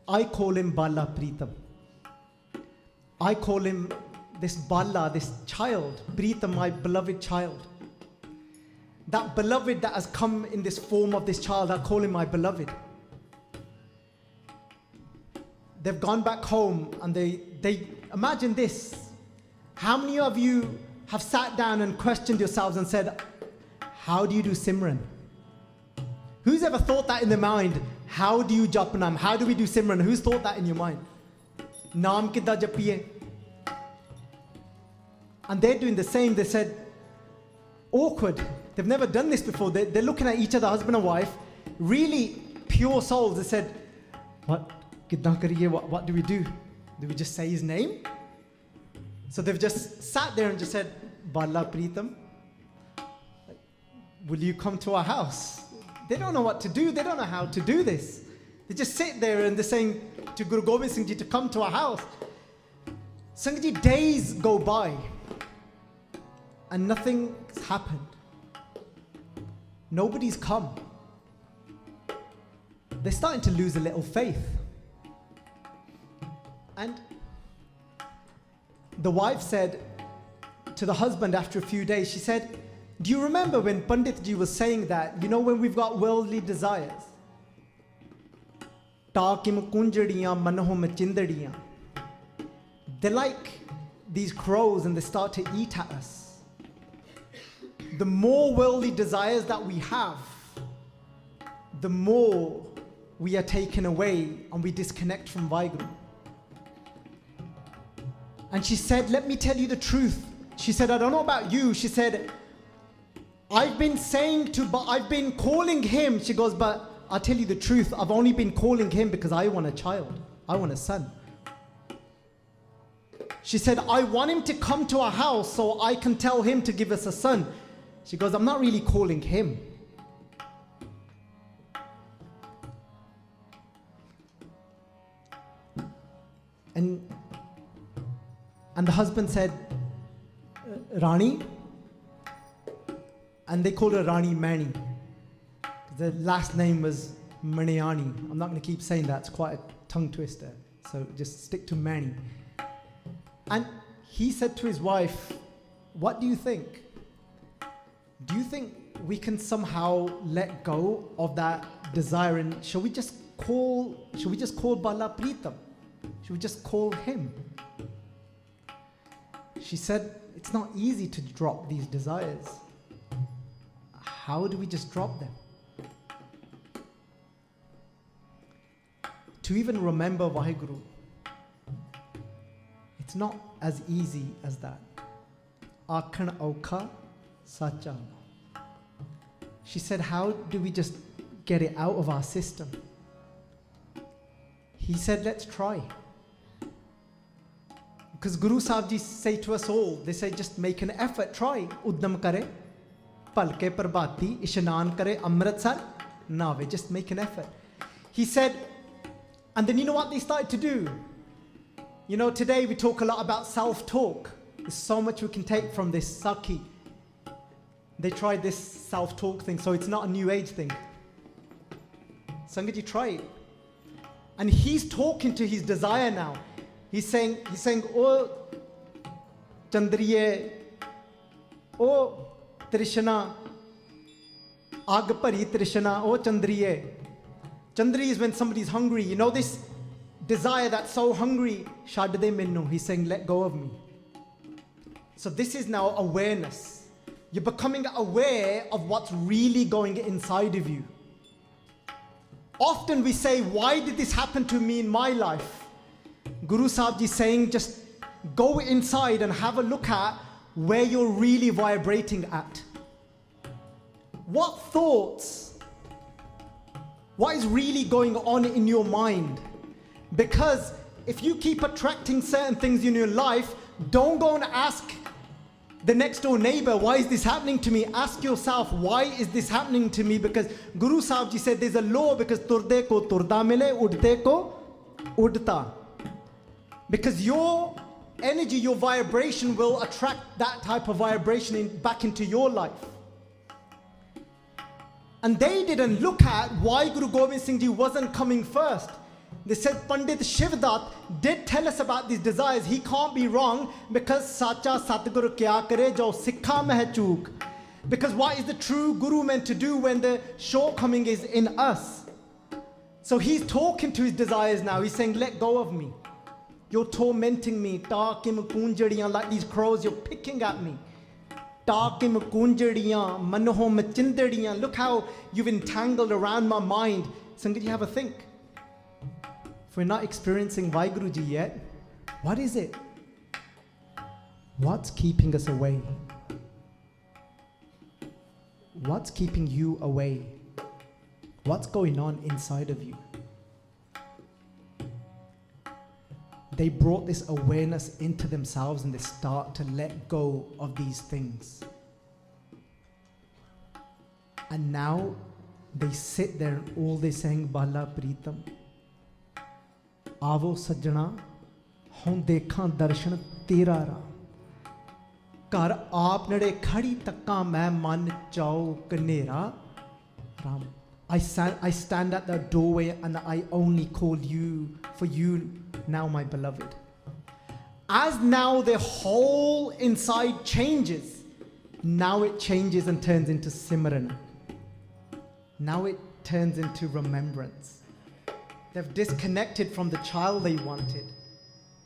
I call him Bala Pritam. I call him this Bala, this child, Pritam, my beloved child. That beloved that has come in this form of this child, I call him my beloved. They've gone back home and they imagine this. How many of you have sat down and questioned yourselves and said, how do you do Simran? Who's ever thought that in their mind? How do you jap Naam? How do we do Simran? Who's thought that in your mind? Naam kidda japiye? And they're doing the same. They said, awkward. They've never done this before. They're looking at each other, husband and wife, really pure souls. They said, what? Kidda kariye? What do we do? Do we just say his name? So they've just sat there and just said, Bala Pritam, will you come to our house? They don't know what to do. They don't know how to do this. They just sit there and they're saying to Guru Gobind Singh Ji to come to our house. Sangh Ji, days go by and nothing's happened. Nobody's come. They're starting to lose a little faith. And the wife said to the husband after a few days, she said, do you remember when Pandit Ji was saying that, you know, when we've got worldly desires? They're like these crows and they start to eat at us. The more worldly desires that we have, the more we are taken away and we disconnect from Vaheguru. And she said, let me tell you the truth. She said, I don't know about you. She said, I've been calling him. She goes, but I'll tell you the truth. I've only been calling him because I want a child. I want a son. She said, I want him to come to our house so I can tell him to give us a son. She goes, I'm not really calling him. And the husband said, Rani, and they called her Rani Mani. The last name was Maniani. I'm not going to keep saying that, it's quite a tongue twister. So just stick to Mani. And he said to his wife, what do you think? Do you think we can somehow let go of that desire and shall we just call Bala Pritam? Should we just call him? She said, it's not easy to drop these desires. how do we just drop them? To even remember Vaheguru, it's not as easy as that. Akhan aukha sacha. She said, how do we just get it out of our system? He said, let's try. Because Guru Sahib Ji say to us all, they say, just make an effort, try. Uddam kare, palke prabhati, ishnan kare, amritsar, nave, just make an effort. He said, and then you know what they started to do? You know, today we talk a lot about self-talk. There's so much we can take from this Sakhi. They tried this self-talk thing, so it's not a new age thing. Sangat, try it. And he's talking to his desire now. He's saying, oh, Chandriye, oh, Trishna, Ag Pari Trishna, oh, Chandriye. Chandri is when somebody's hungry. You know this desire that's so hungry, Shadde Minnu. He's saying, let go of me. So this is now awareness. You're becoming aware of what's really going inside of you. Often we say, why did this happen to me in my life? Guru Sahib Ji saying, just go inside and have a look at where you're really vibrating at. What thoughts? What is really going on in your mind? Because if you keep attracting certain things in your life, don't go and ask the next door neighbor, why is this happening to me? Ask yourself, why is this happening to me? Because Guru Sahib Ji said there's a law, because turde ko turda mile, udte ko udta. Because your energy, your vibration will attract that type of vibration back into your life. And they didn't look at why Guru Gobind Singh Ji wasn't coming first. They said Pandit Shivdat did tell us about these desires. He can't be wrong, because Sacha Satguru kya kare jo Sikha mein hai chook. Because what is the true Guru meant to do when the shortcoming is in us? So he's talking to his desires now. He's saying, let go of me. You're tormenting me. Takim kunjadiyan, like these crows, you're picking at me. Takim kunjadiyan, manohom chindadiyan. Look how you've entangled around my mind. Sangat, you have a think. If we're not experiencing Vaheguruji yet, what is it? What's keeping us away? What's keeping you away? What's going on inside of you? They brought this awareness into themselves and they start to let go of these things. And now they sit there and all they're saying, Bala Pritam. Aavo sajjana, hun dekhan darshan tera Raam. Kar aap nade khadi takka main man chao kanera Raam. I stand at the doorway and I only call you for you now, my beloved. As now the whole inside changes, now it changes and turns into Simran. Now it turns into remembrance. They've disconnected from the child they wanted.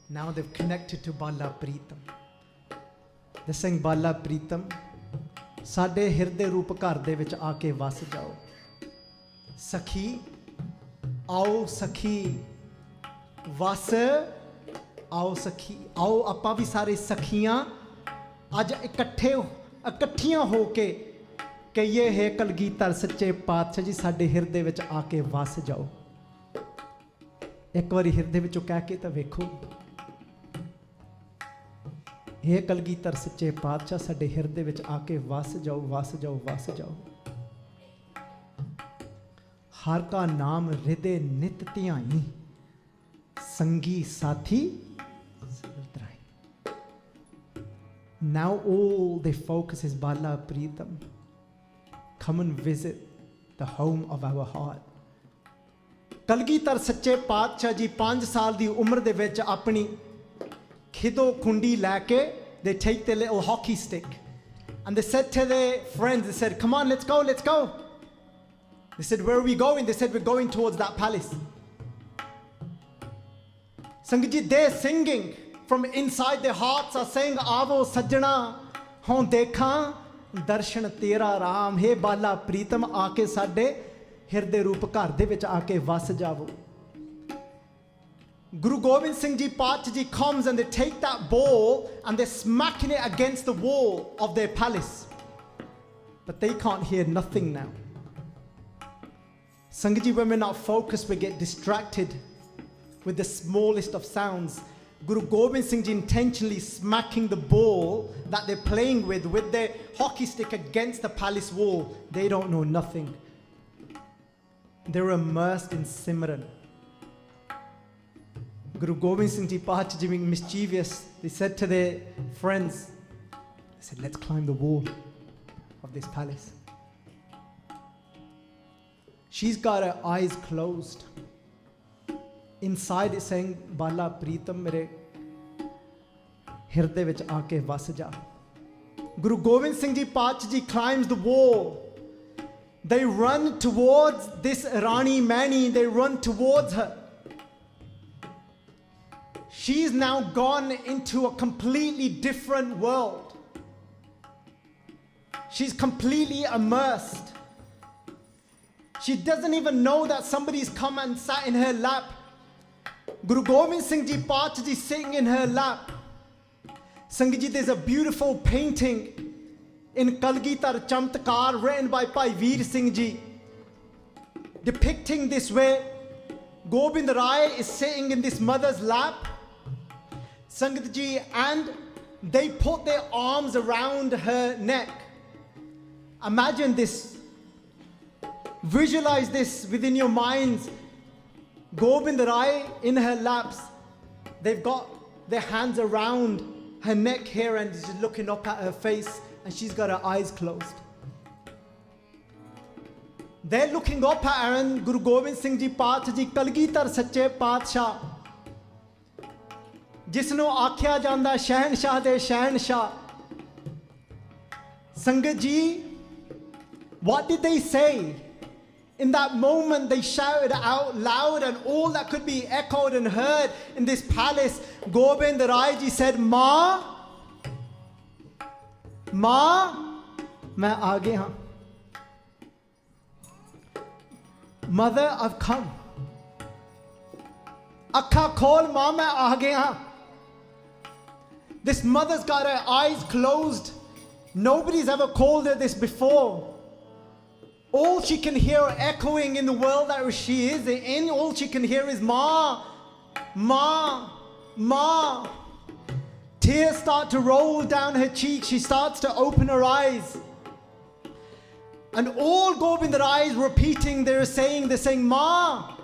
Now they've connected to Bala Pritam. They're saying, Bala Pritam, Sade hirde roop ghar de vich aake vas jao. Sakhi, aao Sakhi, vas aao Sakhi, aao appa vi sare Sakhiyan aj ਇਕੱਠੀਆਂ ਹੋ ਕੇ ਕਹੀਏ ਹੈ ਕਲਗੀਧਰ ਸੱਚੇ ਪਾਤਸ਼ਾਹ ਜੀ ਸਾਡੇ ਹਿਰਦੇ ਵਿੱਚ ਆ ਕੇ ਵਸ ਜਾਓ। ਇੱਕ ਵਾਰੀ ਹਿਰਦੇ ਵਿੱਚੋਂ ਕਹਿ ਕੇ ਤਾਂ ਵੇਖੋ, ਹੈ ਕਲਗੀਧਰ ਸੱਚੇ ਪਾਤਸ਼ਾਹ ਸਾਡੇ ਹਿਰਦੇ ਵਿੱਚ ਆ ਕੇ ਵਸ ਜਾਓ, ਵਸ ਜਾਓ, ਵਸ ਜਾਓ। ਹਰ ਕਾ ਨਾਮ ਹਿਰਦੇ ਨਿਤ ਧਿਆਈ, ਸੰਗੀ ਸਾਥੀ Now all they focus is Bala Pritam. Come and visit the home of our heart. Kalgitar Sache Paatshah Ji 5 ਸਾਲ ਦੀ ਉਮਰ ਦੇ ਵਿੱਚ ਆਪਣੀ ਖਿਦੋ ਖੁੰਡੀ ਲੈ ਕੇ they take their little hockey stick and they said to their friends, they said, come on, let's go, let's go. They said, where are we going? They said, we're going towards that palace. Sangat ji, they're singing from inside their hearts, are saying, Aavo Sajjana, hon dekhan ਦਰਸ਼ਨ ਤੇਰਾ ਰਾਮ, ਹੇ ਬਾਲਾ ਪ੍ਰੀਤਮ ਆ ਕੇ ਸਾਡੇ ਹਿਰਦੇ ਰੂਪ ਘਰ ਦੇ ਵਿੱਚ ਆ ਕੇ ਵਸ ਜਾਵੋ। Guru Gobind Singh Ji Pacha Ji comes and they take that ball and they're smacking it against the wall of their palace. But they can't hear nothing now. Sangat Ji, when we're not focused, we get distracted with the smallest of sounds. Guru Gobind Singh Ji intentionally smacking the ball that they're playing with their hockey stick against the palace wall. They don't know nothing. They're immersed in Simran. Guru Gobind Singh Ji Pacha Ji being mischievous, they said to their friends, they said, let's climb the wall of this palace. She's got her eyes closed. Inside it's saying, Bala Pritam mere hirde vich aake vas ja. Guru Gobind Singh Ji Pacha Ji climbs the wall. They run towards this Rani Mani, they run towards her. She's now gone into a completely different world. She's completely immersed. She doesn't even know that somebody's come and sat in her lap. Guru Gobind Singh Ji Pacha Ji sitting in her lap. Sangat Ji, there's a beautiful painting in Kalgitar Chamtkar written by Bhai Veer Singh Ji, depicting this where Gobind Rai is sitting in this mother's lap. Sangat Ji, and they put their arms around her neck. Imagine this. Visualize this within your minds. Gobind Rai in her laps. They've got their hands around her neck here and just looking up at her face, and she's got her eyes closed. They're looking up at her, and Guru Gobind Singh Ji Pacha Ji Kalgitar Sache Paatshah, जिसनों आख्या जांदा शहनशाह दे शहनशाह. Sangat Ji, what did they say? In that moment they shouted out loud, and all that could be echoed and heard in this palace, Gobind Rai Ji said, Ma, main aa gaya haan. Mother, I've come. Akkha khol ma, main aa gaya haan. This mother's got her eyes closed. Nobody's ever called her this before. All she can hear echoing in the world that she is in, all she can hear is Ma, Ma, Ma. Tears start to roll down her cheeks. She starts to open her eyes. And all Gobind Rai is repeating, they're saying Ma,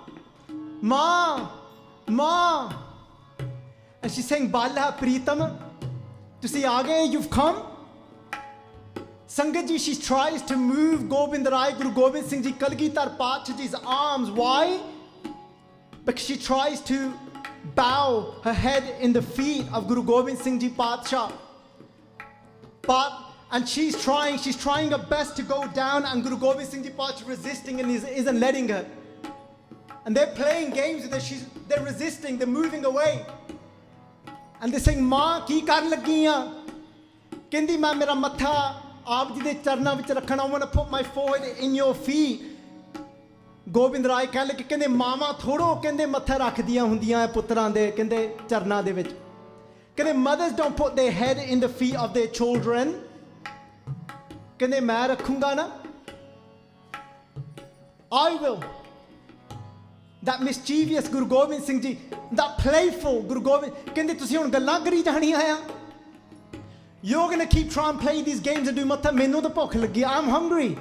Ma, Ma. And she's saying, Bala Pritam, to see Aage, you've come. Sangat Ji, she tries to move Gobind Rai, Guru Gobind Singh Ji Kalgitar Pacha Ji's arms. Why? Because she tries to bow her head in the feet of Guru Gobind Singh Ji Pacha. And she's trying her best to go down, and Guru Gobind Singh Ji Pacha resisting and isn't letting her. And they're playing games with her. They're resisting, they're moving away. And they're saying, Ma, ki kar lagi ha? Kendi main mera matha aap ji de charna vich rakhana. I want to put my forehead in your feet. Gobind Rai kehne lage, kende mama thodo kende matha rakh diyan hundiyan hai putran de kende charna de vich. Kende mothers don't put their head in the feet of their children. Kende main rakhunga na. I will. That mischievous Guru Gobind Singh Ji, that playful Guru Gobind, kende tusi hun gallan kari janiyan hai. You're going to keep trying to play these games and do matha mainu ta bhukh lagi, I'm hungry.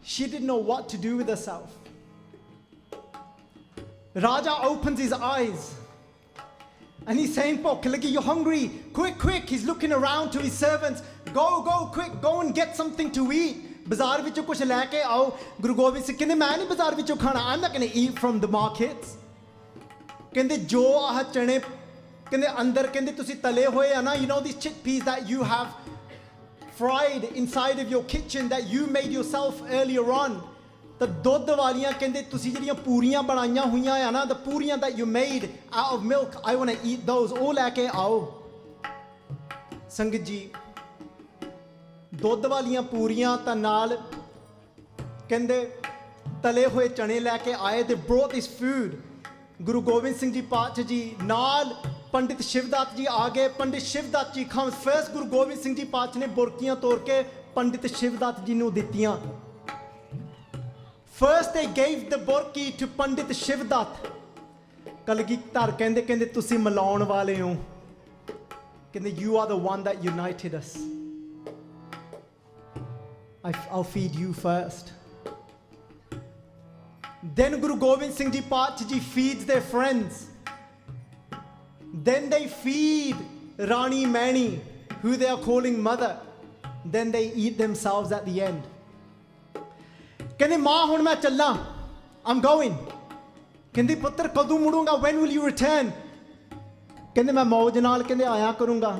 She didn't know what to do with herself. Raja opens his eyes and he's saying, bhukh lagi, you're hungry, quick. He's looking around to his servants, go quick, go and get something to eat. Bazaar vichon kuch leke aao. Guru Gobind Singh kende main nahi bazaar vichon khana, I'm not going to eat from the markets. Kende jo ah chane kende andar kende tusi tale hoye hai na, you know these chickpeas that you have fried inside of your kitchen that you made yourself earlier on. The dodh waliyan kende tusi jehdiyan puriyan banaiyan huiyan hai na, the puriyan that you made out of milk, I want to eat those. Oh leke aao. Sangat Ji, ਦੁੱਧ ਵਾਲੀਆਂ ਪੂਰੀਆਂ ਤਾਂ ਨਾਲ ਕਹਿੰਦੇ ਤਲੇ ਹੋਏ ਚਣੇ ਲੈ ਕੇ ਆਏ। They brought this food. Guru Gobind Singh Ji ਪਾਤਸ਼ਾਹ ਜੀ ਨਾਲ ਪੰਡਿਤ ਸ਼ਿਵਦਤ ਜੀ ਆ ਗਏ। ਪੰਡਿਤ ਸ਼ਿਵਦਤ ਜੀ comes first. Guru Gobind Singh Ji ਪਾਤਸ਼ਾਹ ਨੇ ਬੁਰਕੀਆਂ ਤੋੜ ਕੇ ਪੰਡਿਤ ਸ਼ਿਵਦਤ ਜੀ ਨੂੰ ਦਿੱਤੀਆਂ। First they gave the burki to Pandit Shivdat. Kalgidhar ਕਹਿੰਦੇ ਤੁਸੀਂ ਮਿਲਾਉਣ ਵਾਲੇ ਹੋ। ਕਹਿੰਦੇ you are the one that united us. I'll feed you first. Then Guru Gobind Singh Ji Paatshah Ji feeds their friends. Then they feed Rani Mani, who they are calling mother. Then they eat themselves at the end. ਕਹਿੰਦੇ ਮਾਂ ਹੁਣ ਮੈਂ ਚੱਲਾਂ, I'm going. ਕਹਿੰਦੀ ਪੁੱਤਰ ਕਦੋਂ ਮੁੜੂੰਗਾ, when will you return? ਕਹਿੰਦੇ ਮੈਂ ਮੌਜ ਨਾਲ ਕਹਿੰਦੇ ਆਇਆ ਕਰੂੰਗਾ।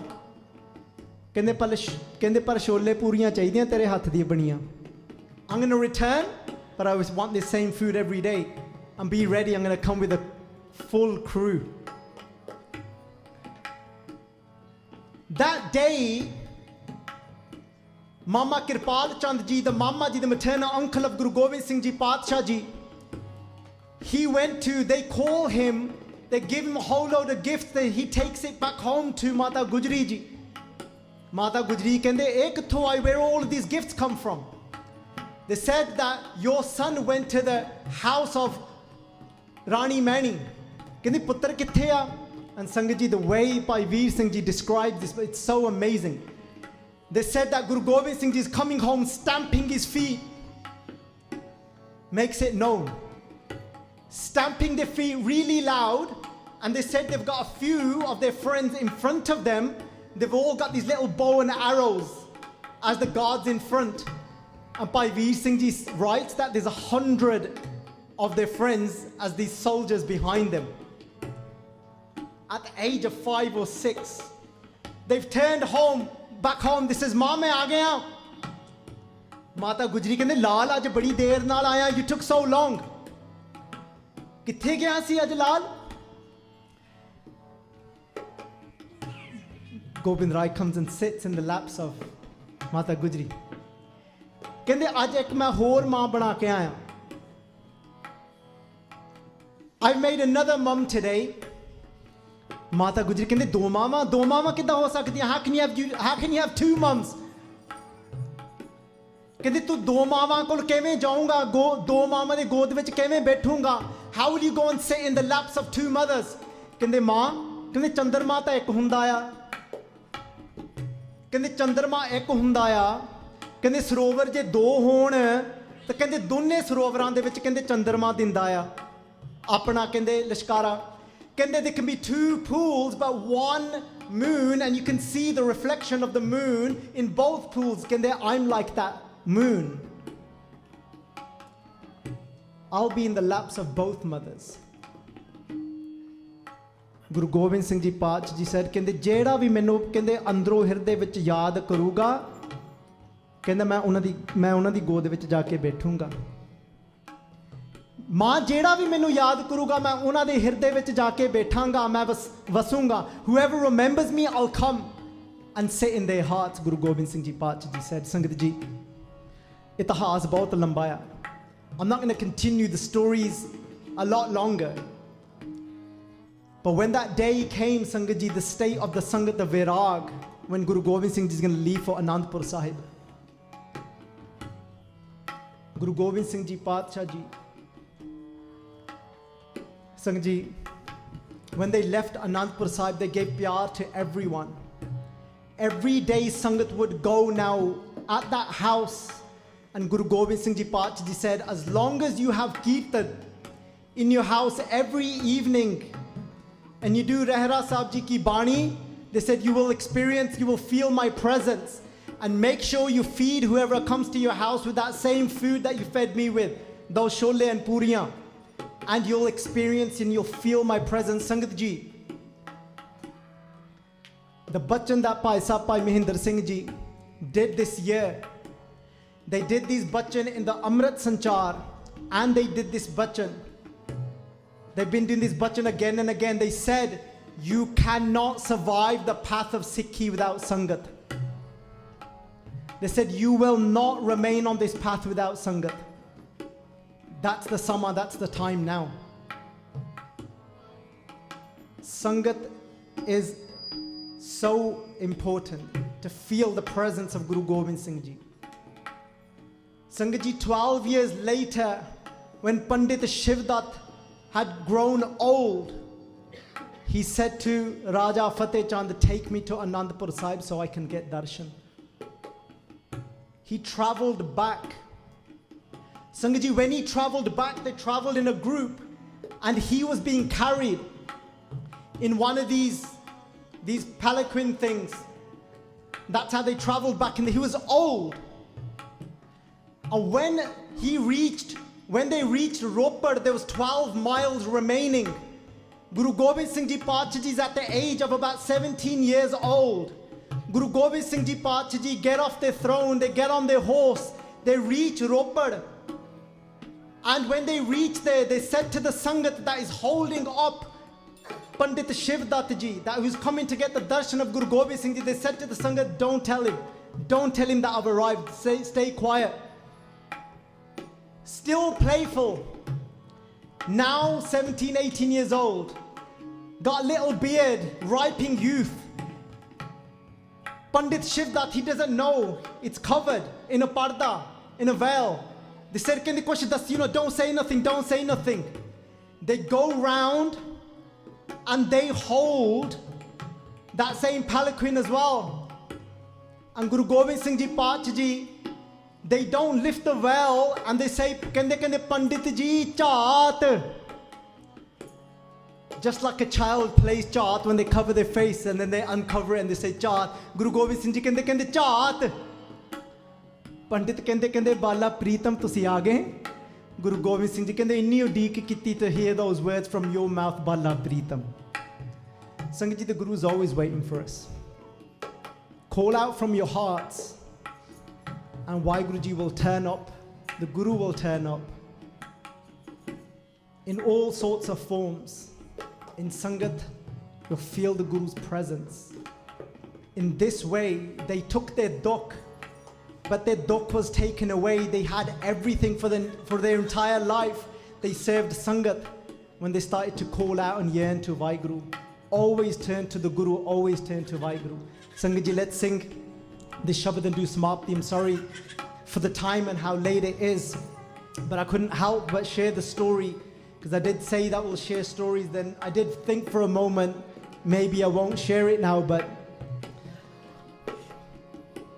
ਕਹਿੰਦੇ ਪਰ ਛੋਲੇ ਪੂਰੀਆਂ ਚਾਹੀਦੀਆਂ ਤੇਰੇ ਹੱਥ ਦੀਆਂ ਬਣੀਆਂ। I'm going to return, but I always want this same food every day. And be ready, I'm going to come with a full crew. That day, Mama Kirpal Chand Ji, the Mama Ji, the maternal uncle of Guru Gobind Singh Ji Paatshah Ji, they call him, they give him a whole load of gifts, that he takes it back home to Mata Gujri Ji. Mata Gujri kende ek where all of these gifts come from. They said that your son went to the house of Rani Mani. Kende putter kithe a? And Sangat Ji, the way Bhai Veer Singh Ji described this, it's so amazing. They said that Guru Gobind Singh Ji is coming home, stamping his feet, makes it known. Stamping their feet really loud, and they said they've got a few of their friends in front of them. They've all got these little bow and arrows as the guards in front. And Bhai Veer Singh Ji writes that there's 100 of their friends as these soldiers behind them. At the age of 5 or 6, they've turned back home. This is Maa main aa gaya. Mata Gujri kehndi Lal aj badi der naal aaya. You took so long. Kithe gaya si aj Lal? Gobind Rai comes and sits in the laps of Mata Gujri. Kehndi aj ek main hor maa bana ke aaya. I've made another mum today. Mata Gujri kehndi do mama kidda ho sakdi? How can you have two mums? Kehndi tu do mama kol kiਵੇਂ ਜਾਊਂਗਾ? ਦੋ ਮਾਵਾਂ ਦੇ ਗੋਦ ਵਿੱਚ ਕਿਵੇਂ ਬੈਠੂੰਗਾ? How will you go and sit in the laps of two mothers? ਕਹਿੰਦੇ ਮਾਂ, ਕਹਿੰਦੇ ਚੰਦਰਮਾ ਤਾਂ ਇੱਕ ਹੁੰਦਾ ਆ। ਕਹਿੰਦੇ ਚੰਦਰਮਾ ਇੱਕ ਹੁੰਦਾ ਆ। ਕਹਿੰਦੇ ਸਰੋਵਰ ਜੇ ਦੋ ਹੋਣ ਤਾਂ ਕਹਿੰਦੇ ਦੋਨੇ ਸਰੋਵਰਾਂ ਦੇ ਵਿੱਚ ਕਹਿੰਦੇ ਚੰਦਰਮਾ ਦਿੰਦਾ ਆ ਆਪਣਾ ਕਹਿੰਦੇ ਲਿਸ਼ਕਾਰਾ। ਕਹਿੰਦੇ there can be two pools but one moon, and you can see the reflection of the moon in both pools. ਕਹਿੰਦੇ I'm like that moon. I'll be in the laps of both mothers. Guru Gobind Singh Ji Paatshah Ji said, ਕਹਿੰਦੇ ਜਿਹੜਾ ਵੀ ਮੈਨੂੰ ਕਹਿੰਦੇ ਅੰਦਰੋਂ ਹਿਰਦੇ ਵਿੱਚ ਯਾਦ ਕਰੂਗਾ, ਕਹਿੰਦਾ ਮੈਂ ਉਹਨਾਂ ਦੀ ਗੋਦ ਵਿੱਚ ਜਾ ਕੇ ਬੈਠੂੰਗਾ। ਮਾਂ ਜਿਹੜਾ ਵੀ ਮੈਨੂੰ ਯਾਦ ਕਰੂਗਾ ਮੈਂ ਉਹਨਾਂ ਦੇ ਹਿਰਦੇ ਵਿੱਚ ਜਾ ਕੇ ਬੈਠਾਂਗਾ, ਮੈਂ ਵਸੂੰਗਾ। Whoever remembers me, I'll come and sit in their hearts. Guru Gobind Singh Ji Paatshah Ji said. ਸੰਗਤ ਜੀ, ਇਤਿਹਾਸ ਬਹੁਤ ਲੰਬਾ ਆ। I'm not going to continue the stories a lot longer. But when that day came, Sangat Ji, the state of the Sangat, the Virag, when Guru Gobind Singh Ji is going to leave for Anandpur Sahib. Guru Gobind Singh Ji Paatshah Ji, Sangat Ji, when they left Anandpur Sahib, they gave pyar to everyone. Every day Sangat would go now at that house, and Guru Gobind Singh Ji Paatshah Ji said, as long as you have kirtan in your house every evening, and you do Rehra Sahib Ji ki Bani, they said you will feel my presence. And make sure you feed whoever comes to your house with that same food that you fed me with, those shole and puriyan. And you'll experience and you'll feel my presence. Sangat Ji, the Bachan that Bhai Mohinder Singh Ji did this year, they did these Bachan in the Amrit Sanchar, and they did this Bachan. They've been doing this Bachan again and again. They said, you cannot survive the path of Sikhi without Sangat. They said, you will not remain on this path without Sangat. That's the sama, that's the time now. Sangat is so important to feel the presence of Guru Gobind Singh Ji. Sangat Ji, 12 years later, when Pandit Shivdat had grown old, he said to Raja Fateh Chand, take me to Anandpur Sahib so I can get darshan. He traveled back. Sangat Ji, when he traveled back, they traveled in a group, and he was being carried in one of these palanquin things. That's how they traveled back, and he was old. And when they reached Ropar, there was 12 miles remaining. Guru Gobind Singh Ji Pacha Ji is at the age of about 17 years old. Guru Gobind Singh Ji Pacha Ji get off their throne, they get on their horse, they reach Ropar. And when they reach there, they said to the Sangat that is holding up Pandit Shivdat Ji, that who's coming to get the darshan of Guru Gobind Singh Ji, they said to the Sangat, don't tell him that I've arrived, stay quiet. Still playful, now 17, 18 years old, got a little beard, ripening youth. Pandit Shivdat, he doesn't know, it's covered in a parda, in a veil. They said, can the question, don't say nothing. They go round and they hold that same palanquin as well. And Guru Gobind Singh Ji Pacha Ji, they don't lift the veil and they say, Kende Pandit Ji chaat. Just like a child plays chaat when they cover their face and then they uncover it and they say chaat. Guru Gobind Singh Ji kende chaat. Pandit kende Bala Pritam tusi aage. Guru Gobind Singh Ji kende inni udik kiti to hear those words from your mouth, Bala Pritam. Sangat Ji, the Guru is always waiting for us. Call out from your hearts, and Waheguruji will turn up, the Guru will turn up in all sorts of forms. In Sangat, you'll feel the Guru's presence. In this way, they took their dukh, but their dukh was taken away. They had everything for their entire life. They served Sangat. When they started to call out and yearn to Waheguru, always turn to the Guru, always turn to Waheguru. Sangat Ji, let's sing this shabad and do samapti. I'm sorry for the time and how late it is, but I couldn't help but share the story, because I did say that we'll share stories. Then I did think for a moment, maybe I won't share it now, but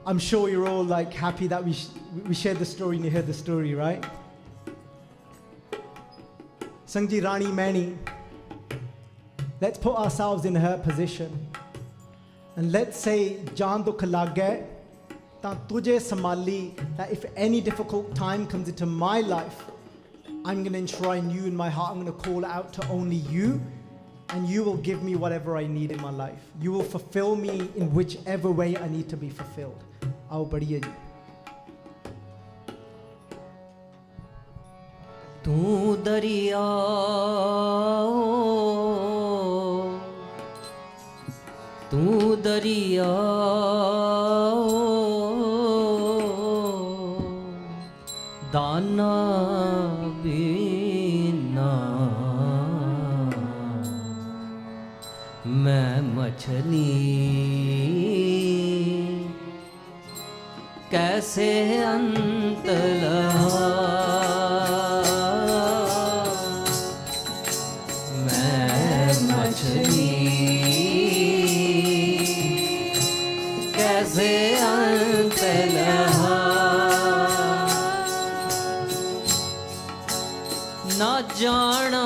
I'm sure you're all like happy that we shared the story and you heard the story, right? Sangat Ji, Rani Mani, let's put ourselves in her position. And let's say, Jaan dukh lage, ta tujhe samali, that if any difficult time comes into my life, I'm going to enshrine you in my heart. I'm going to call out to only you, and you will give me whatever I need in my life. You will fulfill me in whichever way I need to be fulfilled. Aao padhiye ji. Tu Dareeaao, Tu Dareeaao, Daanaa Beenaa, मैं मछली कैसे अंत लहा, मैं मछली कैसे अंत लहा, ना जाना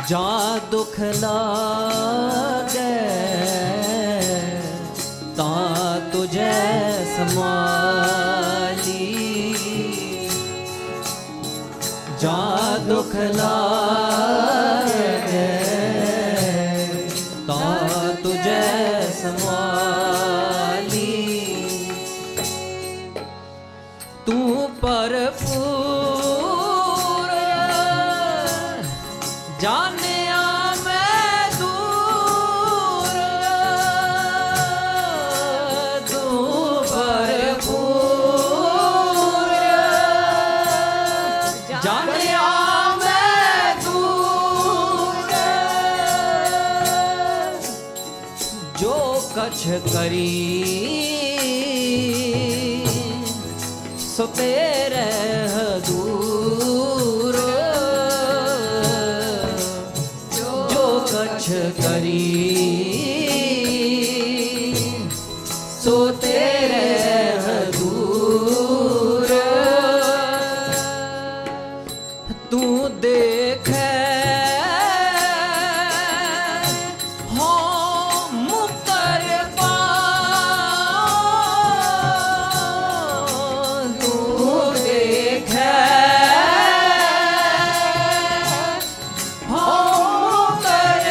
जा दुख लागे ता तुझे संभाली, जा दुख लागे जानिया मैं दूर तू भरपूर जानिया मैं दूर जो कछ करी सो तेरे दूर जो कछ करी सो तेरे दूर तू देखे हो मुकर तू देखे हो मुकर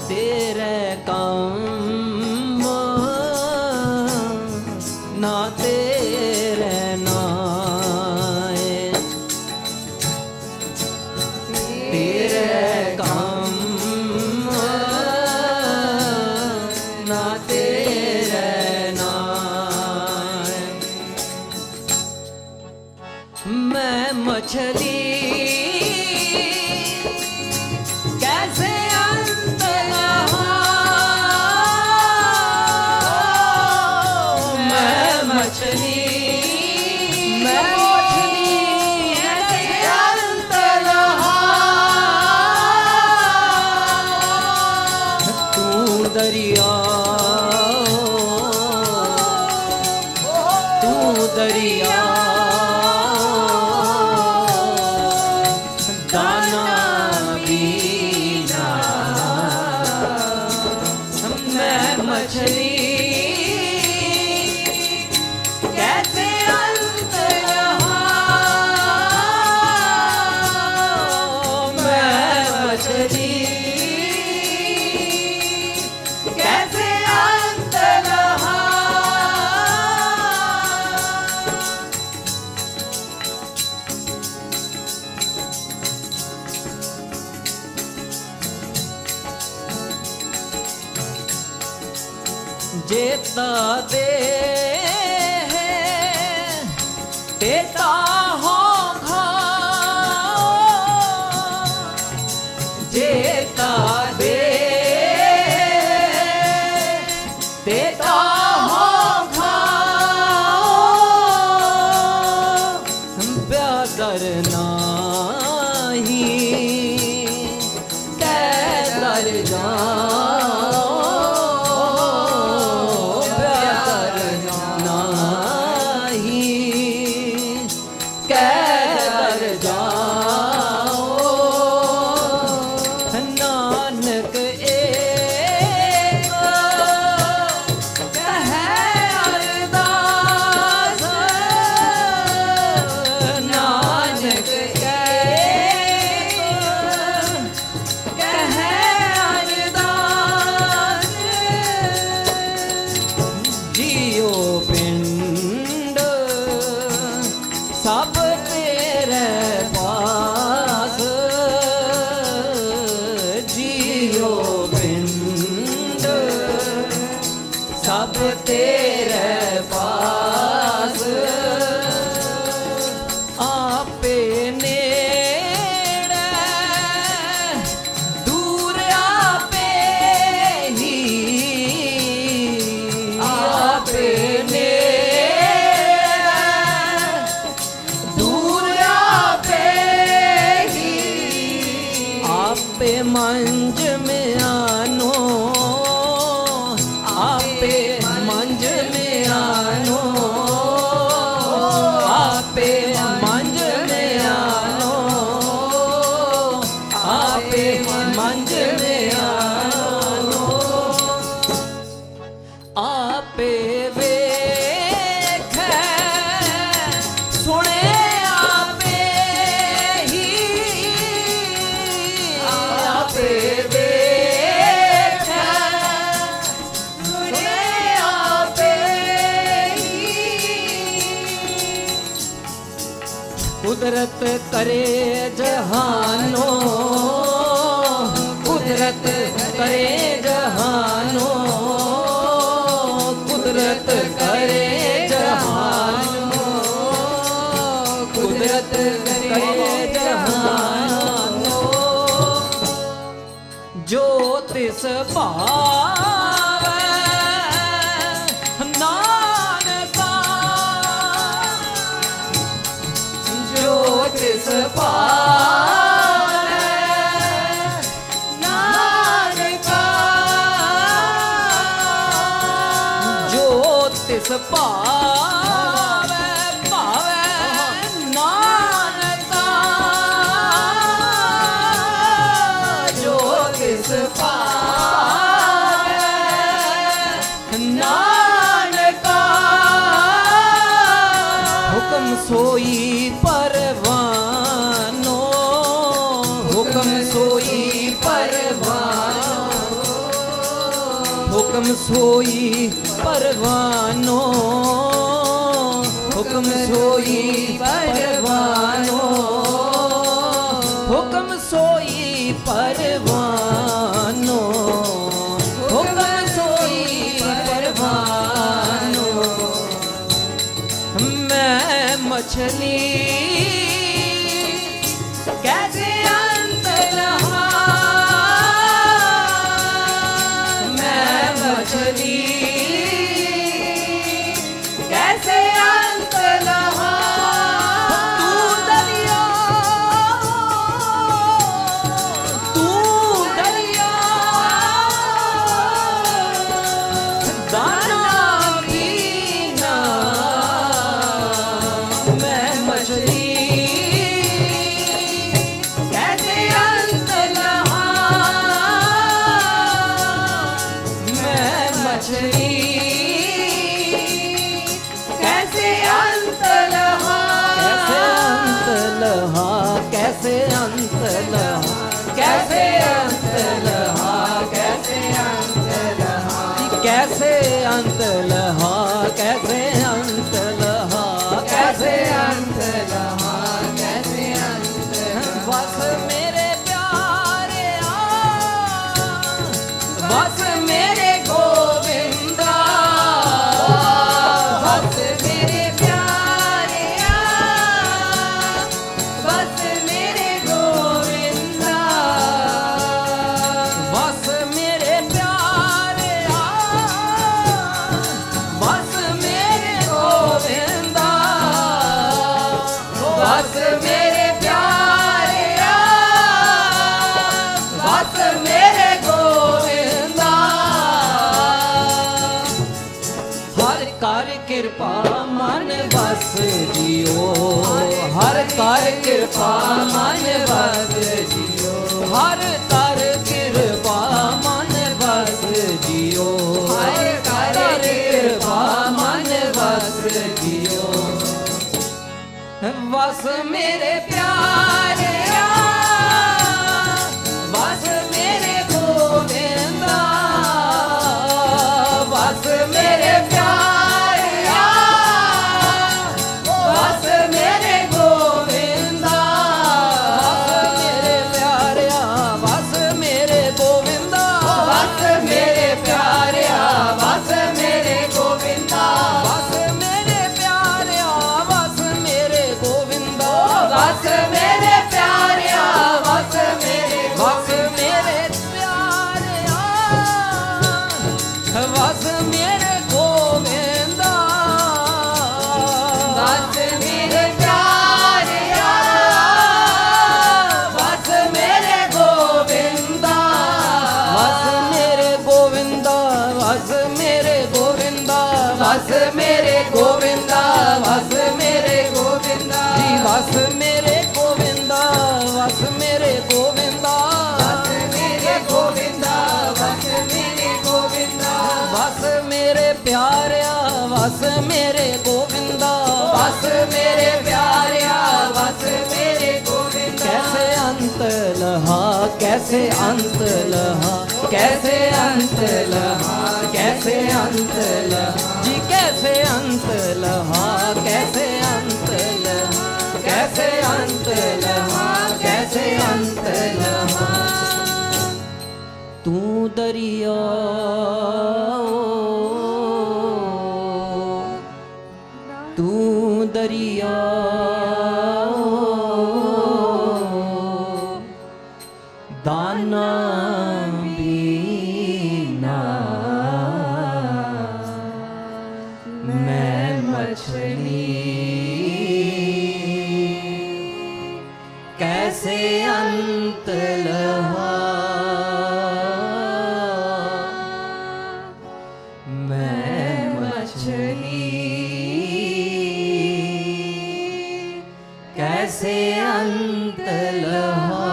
तेरे काम ना तेरे नाए तेरे काम ना तेरे नाए मैं मछली कैसे अंत नहाऊं मैं मछली कैसे अंत नहाऊं तू दरिया दाना बीना मैं मछली कैसे अंत नहाऊं मैं मछली कैसे अंत जेता दे तेता हो खाओ जेता दे तेता हो खाओ प्यादर नाही कैदर जाओ मंज में आनो आपे मंज कुदरत करे जहानो, कुदरत करे जहानो, कुदरत करे जहानो, कुदरत करे जहानो। जो तिस भावै नानका, जो तिस भावै नानका, जो तिस भावै भावै नानका, जो तिस भावै नानका। हुक्म सोई परवानो, हुक्म सोई परवानो, हुक्म सोई परवानो, हुक्म सोई परवानो, हुक्म सोई परवानो, हुक्म सोई परवानो। मैं मछली कैसे अंत लहा, मैं मछली कैसे अंत लहा। तू दरिया, तू दरिया, दाना बीना, मैं मछली कैसे अंत लहा, मैं मछली कैसे अंत लहा, कैसे अंत लहा, कैसे अंत लहा, कैसे अंत लहा, कैसे अंत लहा, कैसे अंत लहा, कैसे अंत लहा, कैसे अंत लहा। बस मेरे प्यारे आ, बस मेरे गोविंदा, बस मेरे प्यारे आ, बस मेरे गोविंदा, बस मेरे प्यारे आ, बस मेरे गोविंदा, बस मेरे प्यारे आ, बस मेरे गोविंदा। हर कर कृपा मन बस जियो, हर कर कृपा मन बस जियो, हर कर कृपा मन बस जियो, हर कर कृपा मन बस जियो। बस मेरे प्यारे आ, बस मेरे गोविंदा, बस मेरे प्यारे आ, बस मेरे गोविंदा, बस मेरे प्यारे आ, बस मेरे गोविंदा, बस मेरे प्यारे आ, बस मेरे गोविंदा, बस मेरे प्यारे आ, बस मेरे गोविंदा, बस मेरे प्यारे आ, बस मेरे, बस मेरे प्यारे आ, बस मेरे गोविंदा, बस मेरे प्यारे आ, बस मेरे गोविंदा, बस मेरे गोविंदा, बस मेरे गोविंदा, बस मेरे गोविंदा, बस मेरे गोविंदा जी, बस मेरे गोविंदा, बस मेरे गोविंदा, बस मेरे गोविंदा, बस मेरे गोविंदा, बस मेरे प्यारिया, बस मेरे गोविंदा, बस मेरे प्यारिया, बस मेरे गोविंदा। कैसे अंत लहा, कैसे अंत लहा, कैसे अंत लहा, कैसे अंत लहा जी, कैसे अंत लहा, कैसे अंत लहा, कैसे दरियाओ तू दरियाओ दाना बीना मैं मछली कैसे अंत लहा मैं मछली कैसे अंत लहा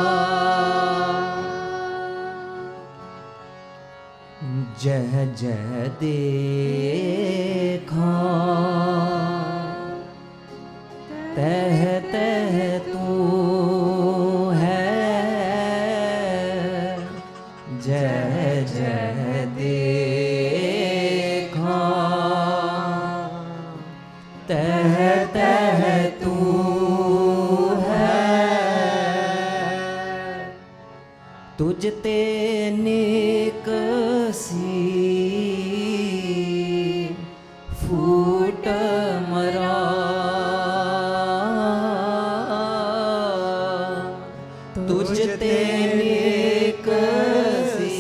जह जह देखा तह तह तू है जह जह देखा तह तह तू है तुझ ते नेक सी फूट मरा तुझ ते नेक सी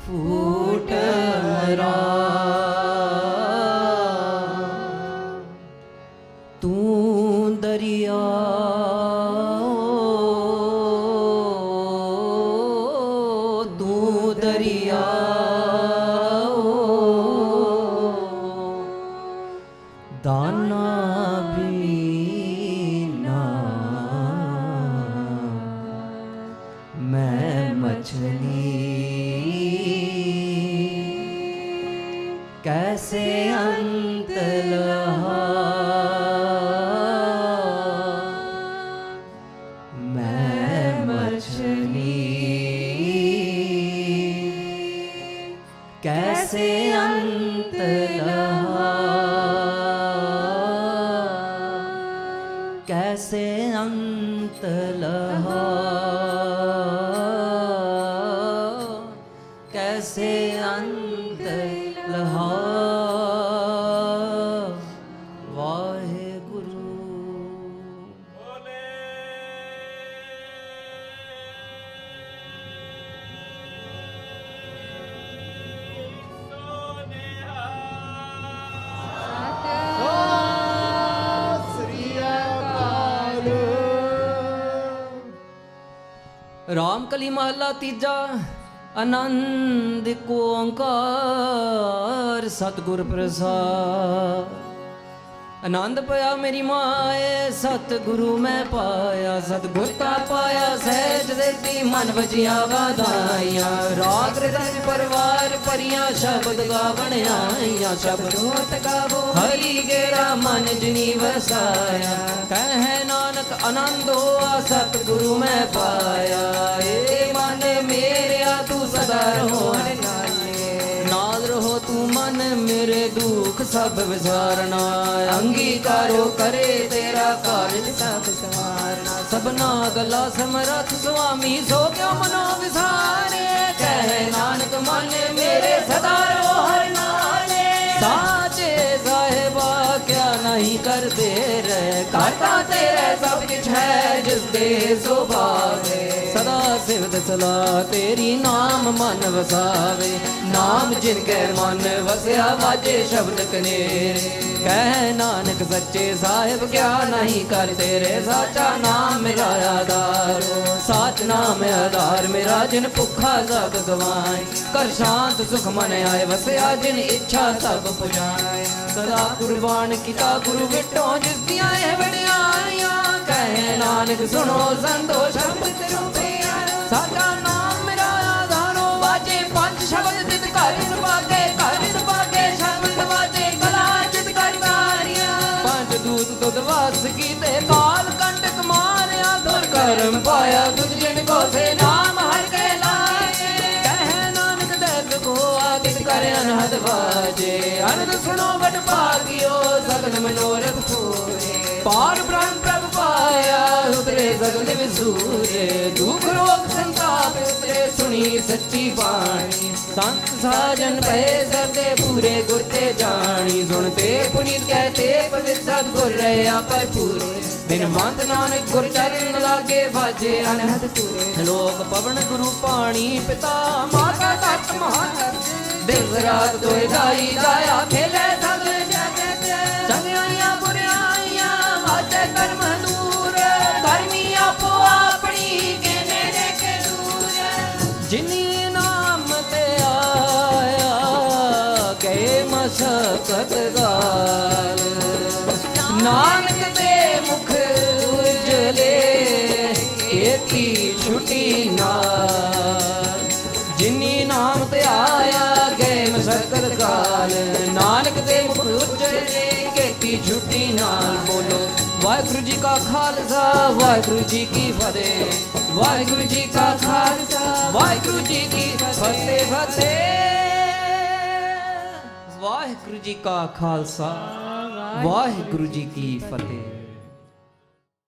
फूट मरा तू दरियाओ तू दरियाओ दाना बीना मैं मछली कैसे अंत लहा मैं मछली कैसे अंत लहा कैसे अंत लहा कैसे अंत लहा वाहेगुरु राम कली महला तीजा आनंद को ओंकार सतगुर प्रसाद आनंद पाया मेरी माए सतगुरु मैं पाया सतगुरता पाया सहज देती मन वजिया वाधाइया राग हृदय परिवार परिया शब्द गावण आइया शब्द होत गावो हरि गेरा मन जिनी वसाया कह नानक आनंद होआ सतगुरु मैं पाया ए मन मेरे तू सदा रहो नाल रहो तू मन मेरे दुख सब विसारना अंगीकारो करे तेरा कार्य सब सवारना सबना गला समरथ स्वामी सो क्यों मनो विसारे कह नानक मन मेरे सदा रहो हर नाले साचे साहिबा क्या नहीं करते रहे करता तेरे सब कुछ है जिस दे सो भावे सदा सिवत सलाह तेरी नाम मन वसावे नाम जिनके मन वसया वाजे शब्द कनेरे कह नानक सच्चे साहिब क्या नहीं कर तेरे साचा नाम मेरा आधार साच नाम आधार मेरा जिन भुखा सब गवाए कर शांत सुख मन आए वसया जिन इच्छा सब पुजाए सदा कुर्बान किता गुरु बिटो जिस दिया है बड़ियारियां कहे नानक सुनो संतो शब्द रूपे साचा नाम मेरा आधारो वाजे पंच शब्द तित करिन बागे शब्द वाजे कला चित करियारियां पंच दूत तुद वास कीते काल कंटक मारया दुर कर्म पाया तुझ जिन को से नाम हर के लाए कह नानक दर्द को आदित करे अनहद वाजे अनंद सुनो बट भागियो सगल मनोरथ पूरे पार ब्रह्म प्रभ पाया उतरे ਹੋਵੇ ਗਗਨ ਵਿਸੂਰੇ ਦੁਖ ਰੋਗ ਸੰਤਾਪ ਉਤਰੇ ਸੁਣੀ ਸੱਚੀ ਬਾਣੀ ਸੰਤ ਸਾਜਨ ਪਏ ਸਰਦੇ ਪੂਰੇ ਗੁਰ ਤੇ ਜਾਣੀ ਸੁਣਤੇ ਪੁਨੀਤ ਕਹਤੇ ਪਵਿੱਤ ਸਤਿਗੁਰ ਰਹਿਆ ਭਰਪੂਰੇ ਬਿਨ ਮੰਤ ਨਾਨਕ ਗੁਰ ਚਰਨ ਲਾਗੇ ਵਾਜੇ ਅਨਹਦ ਪੂਰੇ ਲੋਕ ਪਵਨ ਗੁਰੂ ਪਾਣੀ ਪਿਤਾ ਮਾਤਾ ਤਤ ਮਹਾਨ ਦਿਨ ਰਾਤ ਦੋਇ ਦਾਈ ਦਾਇਆ ਖੇਲੇ ਸਭ ਜਗਤ ਚੰਗਿਆਈਆਂ ਬੁਰਿਆਈਆਂ ਵਾਜੇ ਕਰਮ ਦੂਰ ਧਰਮੀ ਆਪੋ ਆਪਣੀ ਕਹਿੰਦੇ ਨੇ ਕਿ ਦੂਰ ਜਿਨੀ ਨਾਮ ਤੇ ਆਇਆ ਗਏ ਮਸਕਤ ਗਾਲ ਨਾਨਕ ਦੇ ਮੁਖ ਉਜਲੇ ਏਤੀ ਛੁਟੀ ਨਾਲ ਜਿਨੀ ਨਾਮ ਤੇ ਆਇਆ ਗਏ ਮਸਕਤ ਕਾਲ ਨਾਨਕ ਦੇ ਮੁਖ ਉਜਲੇ ਏਤੀ ਛੁਟੀ ਨਾਲ ਬੋਲੋ ਵਾਹਿਗੁਰੂ ਜੀ ਕਾ ਖਾਲਸਾ ਵਾਹਿਗੁਰੂ ਜੀ ਕੀ ਫਤਿਹ ਵਾਹਿਗੁਰੂ ਜੀ ਕਾ ਖਾਲਸਾ ਵਾਹਿਗੁਰੂ ਜੀ ਕੀ ਫਤਿਹ ਫਤਿਹ ਵਾਹਿਗੁਰੂ ਜੀ ਕਾ ਖਾਲਸਾ ਵਾਹਿਗੁਰੂ ਜੀ ਕੀ ਫਤਿਹ।